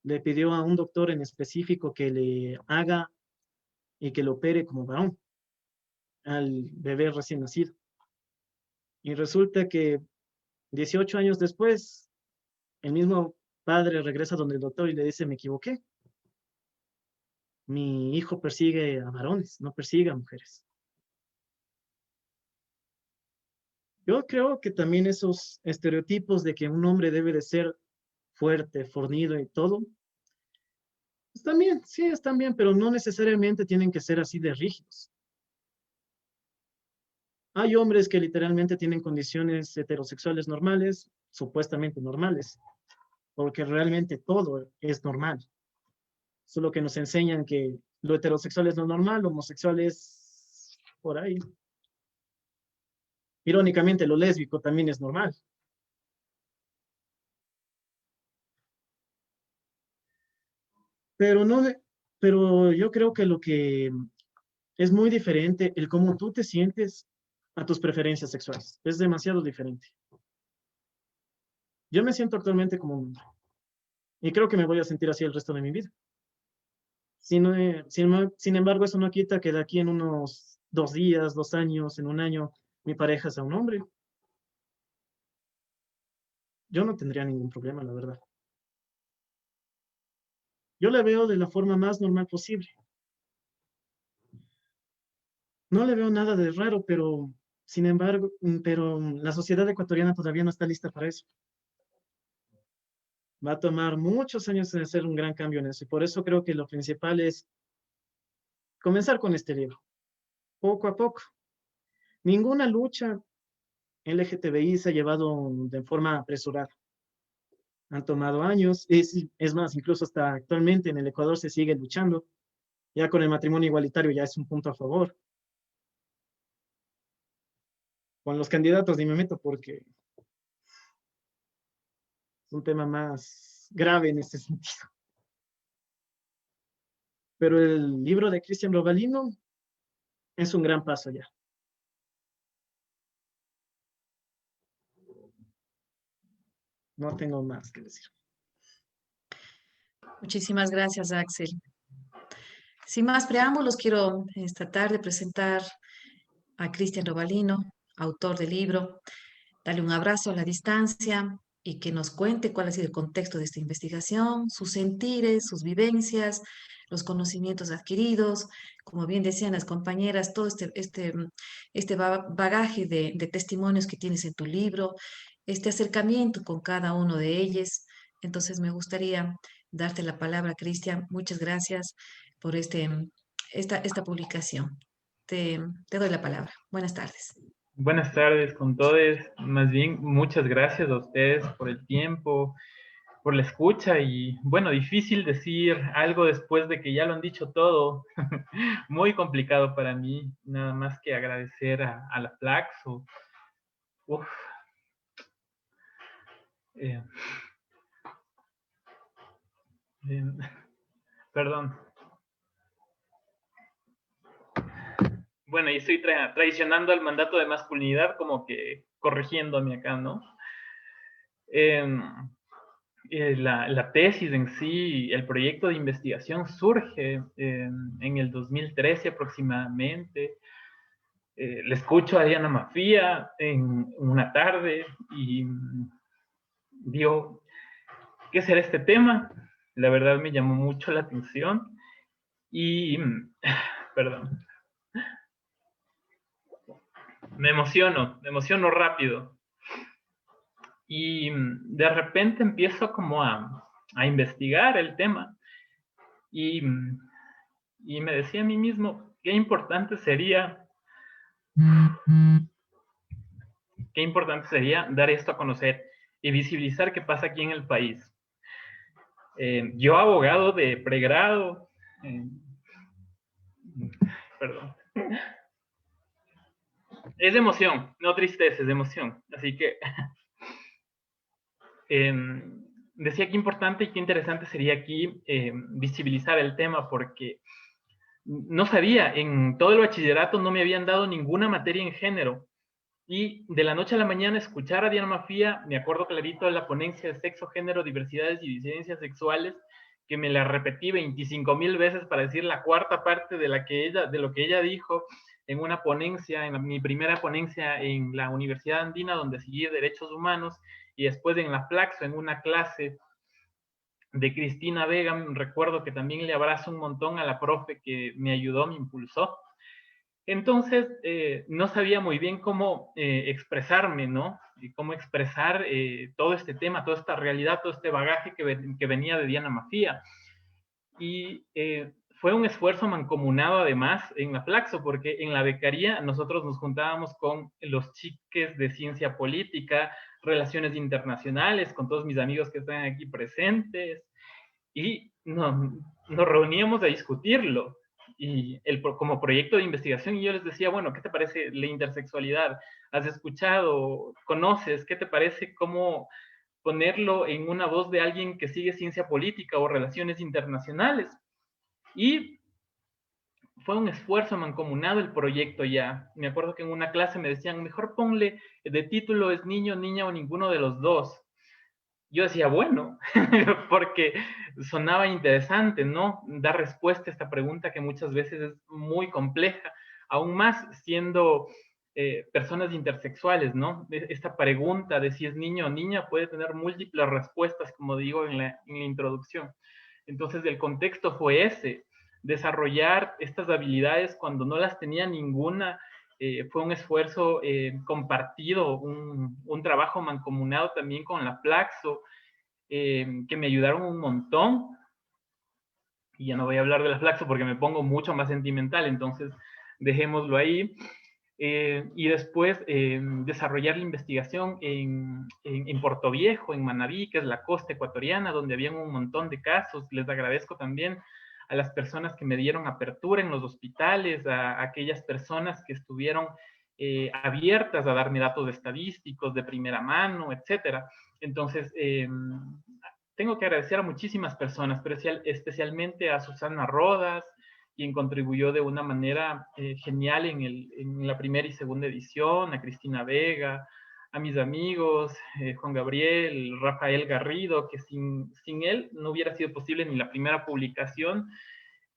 le pidió a un doctor en específico que le haga y que lo opere como varón al bebé recién nacido. Y resulta que 18 años después, el mismo padre regresa donde el doctor y le dice, me equivoqué. Mi hijo persigue a varones, no persigue a mujeres. Yo creo que también esos estereotipos de que un hombre debe de ser fuerte, fornido y todo, están bien, sí, están bien, pero no necesariamente tienen que ser así de rígidos. Hay hombres que literalmente tienen condiciones heterosexuales normales, supuestamente normales, porque realmente todo es normal. Solo que nos enseñan que lo heterosexual es lo normal, lo homosexual es por ahí. Irónicamente, lo lésbico también es normal. Pero no, pero yo creo que lo que es muy diferente el cómo tú te sientes a tus preferencias sexuales. Es demasiado diferente. Yo me siento actualmente como un hombre y creo que me voy a sentir así el resto de mi vida. Sin embargo, eso no quita que de aquí en unos 2 días, 2 años, en un año, mi pareja sea un hombre. Yo no tendría ningún problema, la verdad. Yo la veo de la forma más normal posible. No le veo nada de raro, pero sin embargo, la sociedad ecuatoriana todavía no está lista para eso. Va a tomar muchos años de hacer un gran cambio en eso. Y por eso creo que lo principal es comenzar con este libro, poco a poco. Ninguna lucha LGTBI se ha llevado de forma apresurada. Han tomado años. Es más, incluso hasta actualmente en el Ecuador se sigue luchando. Ya con el matrimonio igualitario ya es un punto a favor. Con los candidatos ni me meto porque es un tema más grave en ese sentido. Pero el libro de Cristian Robalino es un gran paso ya. No tengo más que decir. Muchísimas gracias, Axel. Sin más preámbulos, quiero esta tarde presentar a Cristian Robalino, autor del libro, darle un abrazo a la distancia y que nos cuente cuál ha sido el contexto de esta investigación, sus sentires, sus vivencias, los conocimientos adquiridos, como bien decían las compañeras, todo este bagaje de testimonios que tienes en tu libro, este acercamiento con cada uno de ellos. Entonces me gustaría darte la palabra, Cristian. Muchas gracias por esta publicación. Te doy la palabra. Buenas tardes. Buenas tardes con todos. Más bien, muchas gracias a ustedes por el tiempo, por la escucha y, bueno, difícil decir algo después de que ya lo han dicho todo. Muy complicado para mí, nada más que agradecer a la Flaxo. Perdón. Bueno, y estoy traicionando el mandato de masculinidad, como que corrigiéndome acá, ¿no? La tesis en sí, el proyecto de investigación surge en el 2013 aproximadamente. Le escucho a Diana Mafía en una tarde y digo, ¿qué será este tema? La verdad me llamó mucho la atención y, perdón, me emociono rápido. Y de repente empiezo como a investigar el tema y me decía a mí mismo, qué importante sería dar esto a conocer y visibilizar qué pasa aquí en el país. Yo, abogado de pregrado, perdón, es de emoción, no tristeza, es de emoción, así que decía qué importante y qué interesante sería aquí visibilizar el tema, porque no sabía, en todo el bachillerato no me habían dado ninguna materia en género, y de la noche a la mañana escuchar a Diana Mafía, me acuerdo clarito de la ponencia de sexo, género, diversidades y disidencias sexuales, que me la repetí 25,000 veces para decir la cuarta parte de lo que ella dijo en una ponencia, mi primera ponencia en la Universidad Andina, donde seguí Derechos Humanos, y después en la Flaxo, en una clase de Cristina Vega. Recuerdo que también le abrazo un montón a la profe que me ayudó, me impulsó. Entonces, no sabía muy bien cómo expresarme, ¿no? Y cómo expresar todo este tema, toda esta realidad, todo este bagaje que venía de Diana Mafía. Y fue un esfuerzo mancomunado además en la Flaxo, porque en la becaría nosotros nos juntábamos con los chiques de ciencia política, relaciones internacionales, con todos mis amigos que están aquí presentes, y nos reuníamos a discutirlo y como proyecto de investigación, y yo les decía, bueno, ¿qué te parece la intersexualidad? ¿Has escuchado? ¿Conoces? ¿Qué te parece cómo ponerlo en una voz de alguien que sigue ciencia política o relaciones internacionales? Y fue un esfuerzo mancomunado el proyecto ya. Me acuerdo que en una clase me decían, mejor ponle de título es niño, niña o ninguno de los dos. yo decía, bueno, porque sonaba interesante, ¿no? Dar respuesta a esta pregunta que muchas veces es muy compleja, aún más siendo personas intersexuales, ¿no? Esta pregunta de si es niño o niña puede tener múltiples respuestas, como digo en la introducción. Entonces, el contexto fue ese, desarrollar estas habilidades cuando no las tenía ninguna. Fue un esfuerzo compartido, un trabajo mancomunado también con la Flaxo, que me ayudaron un montón. Y ya no voy a hablar de la Flaxo porque me pongo mucho más sentimental, entonces dejémoslo ahí. Y después desarrollar la investigación en Puerto Viejo, en Manabí, que es la costa ecuatoriana, donde habían un montón de casos. Les agradezco también a las personas que me dieron apertura en los hospitales, a aquellas personas que estuvieron abiertas a darme datos estadísticos de primera mano, etcétera. Entonces, tengo que agradecer a muchísimas personas, especialmente a Susana Rodas, quien contribuyó de una manera genial en la primera y segunda edición, a Cristina Vega, a mis amigos, Juan Gabriel, Rafael Garrido, que sin él no hubiera sido posible ni la primera publicación.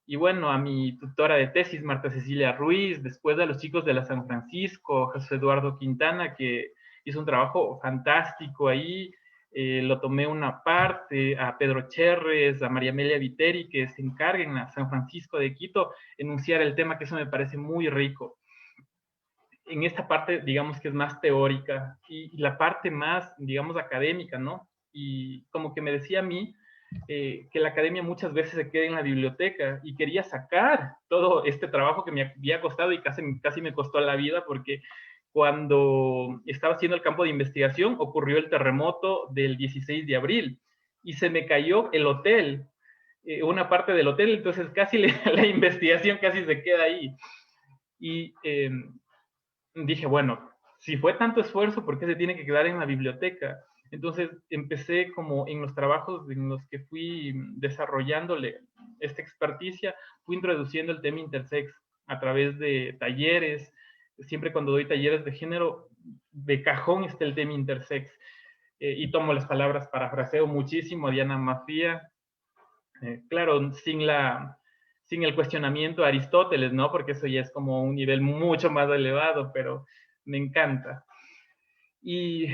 Y bueno, a mi tutora de tesis, Marta Cecilia Ruiz, después a los chicos de la San Francisco, José Eduardo Quintana, que hizo un trabajo fantástico ahí. Lo tomé una parte, a Pedro Cherres, a María Amelia Viteri, que se encarguen a San Francisco de Quito, enunciar el tema, que eso me parece muy rico. En esta parte, digamos que es más teórica, y la parte más, digamos, académica, ¿no? Y como que me decía a mí, que la academia muchas veces se queda en la biblioteca, y quería sacar todo este trabajo que me había costado, y casi me costó la vida, porque cuando estaba haciendo el campo de investigación ocurrió el terremoto del 16 de abril y se me cayó el hotel, una parte del hotel, entonces casi la investigación casi se queda ahí. Y dije, bueno, si fue tanto esfuerzo, ¿por qué se tiene que quedar en la biblioteca? Entonces empecé como en los trabajos en los que fui desarrollándole esta experticia, fui introduciendo el tema intersex a través de talleres. Siempre cuando doy talleres de género, de cajón está el tema intersex. Y tomo las palabras, parafraseo muchísimo a Diana Mafía. Claro, sin el cuestionamiento a Aristóteles, ¿no? Porque eso ya es como un nivel mucho más elevado, pero me encanta. Y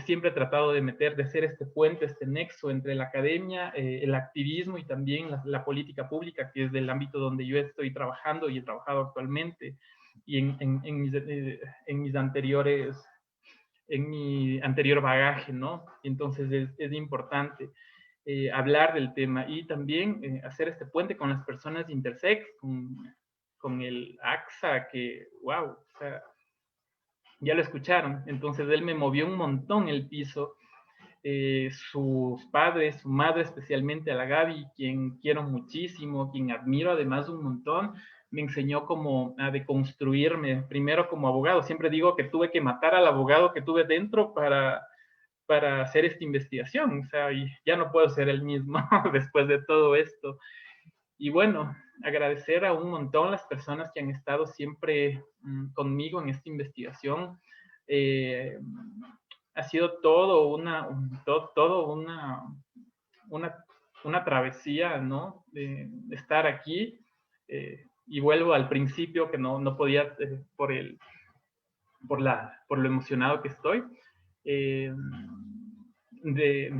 siempre he tratado de hacer este puente, este nexo entre la academia, el activismo y también la política pública, que es del ámbito donde yo estoy trabajando y he trabajado actualmente, y en mi anterior bagaje, ¿no? Entonces es importante hablar del tema y también hacer este puente con las personas intersex, con el AXA, que, wow, o sea, ya lo escucharon. Entonces él me movió un montón el piso. Sus padres, su madre especialmente, a la Gaby, quien quiero muchísimo, quien admiro además un montón, me enseñó cómo a deconstruirme, primero como abogado. Siempre digo que tuve que matar al abogado que tuve dentro para hacer esta investigación. O sea, y ya no puedo ser el mismo después de todo esto. Y bueno, agradecer a un montón las personas que han estado siempre conmigo en esta investigación. Ha sido todo una travesía, ¿no? De estar aquí. Y vuelvo al principio, que no podía, por lo emocionado que estoy, de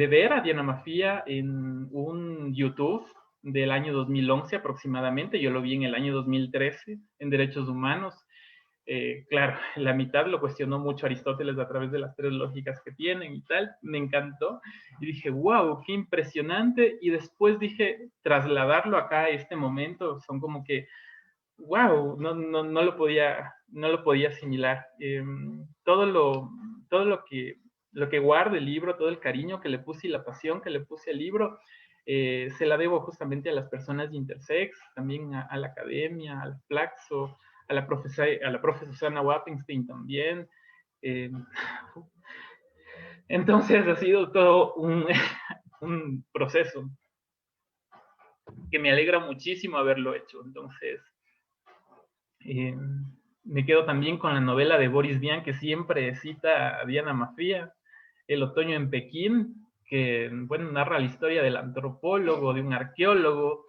ver a Diana Mafía en un YouTube del año 2011 aproximadamente. Yo lo vi en el año 2013 en Derechos Humanos. Claro, la mitad lo cuestionó mucho Aristóteles a través de las 3 lógicas que tienen y tal. Me encantó. Y dije, wow, qué impresionante. Y después dije, trasladarlo acá a este momento, son como que, wow, no lo podía asimilar. Todo lo que guarda el libro, todo el cariño que le puse y la pasión que le puse al libro, se la debo justamente a las personas de intersex, también a la academia, al Flaxo, a la profe Susana Wappenstein también. Entonces ha sido todo un proceso que me alegra muchísimo haberlo hecho. Entonces, me quedo también con la novela de Boris Vian, que siempre cita a Diana Mafía, El otoño en Pekín. que, bueno, narra la historia del antropólogo, de un arqueólogo,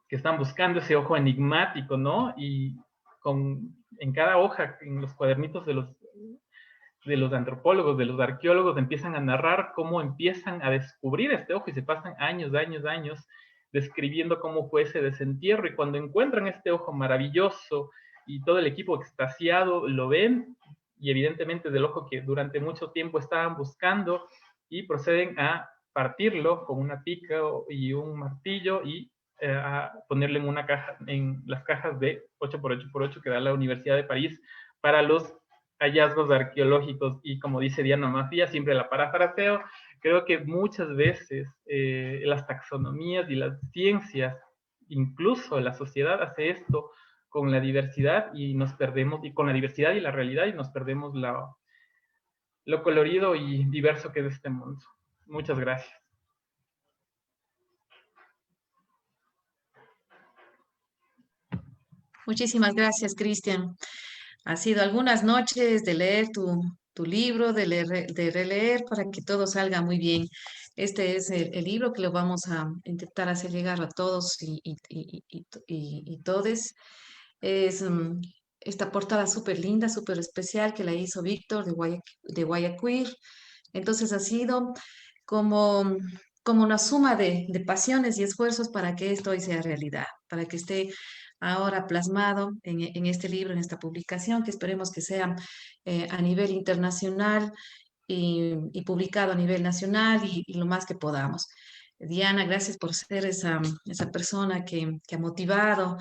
que están buscando ese ojo enigmático, ¿no? Y en cada hoja, en los cuadernitos de los antropólogos, de los arqueólogos, empiezan a narrar cómo empiezan a descubrir este ojo y se pasan años describiendo cómo fue ese desentierro, y cuando encuentran este ojo maravilloso y todo el equipo extasiado lo ven, y evidentemente es el ojo que durante mucho tiempo estaban buscando, y proceden a partirlo con una pica y un martillo y a ponerlo en una caja, en las cajas de 8x8x8 que da la Universidad de París para los hallazgos arqueológicos. Y como dice Diana Mafia, siempre la parafraseo, creo que muchas veces las taxonomías y las ciencias, incluso la sociedad, hace esto con la diversidad y nos perdemos, y con la diversidad y la realidad, y nos perdemos lo colorido y diverso que es este mundo. Muchas gracias. Muchísimas gracias, Cristian. Ha sido algunas noches de leer tu libro, de releer para que todo salga muy bien. Este es el libro que lo vamos a intentar hacer llegar a todos y todes. Es esta portada súper linda, súper especial que la hizo Víctor de Guayaquil. Entonces ha sido como, como una suma de pasiones y esfuerzos para que esto hoy sea realidad, para que esté ahora plasmado en este libro, en esta publicación, que esperemos que sea a nivel internacional y publicado a nivel nacional y lo más que podamos. Diana, gracias por ser esa persona que ha motivado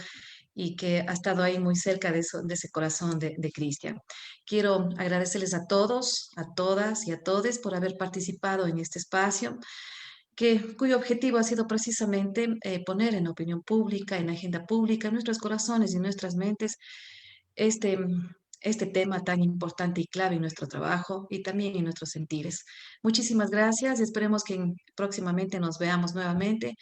y que ha estado ahí muy cerca de ese corazón de Cristian. Quiero agradecerles a todos, a todas y a todes por haber participado en este espacio, cuyo objetivo ha sido precisamente poner en opinión pública, en agenda pública, en nuestros corazones y nuestras mentes, este, este tema tan importante y clave en nuestro trabajo y también en nuestros sentires. Muchísimas gracias y esperemos que próximamente nos veamos nuevamente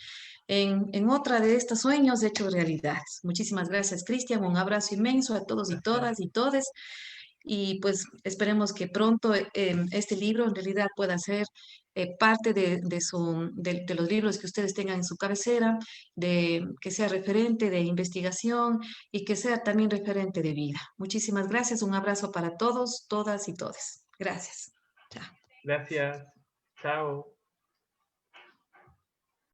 en otra de estos sueños hechos realidades. Muchísimas gracias, Cristian. Un abrazo inmenso a todos y todas y todes. Y pues esperemos que pronto este libro en realidad pueda ser parte de los libros que ustedes tengan en su cabecera, que sea referente de investigación y que sea también referente de vida. Muchísimas gracias. Un abrazo para todos, todas y todes. Gracias. Chao. Gracias. Chao.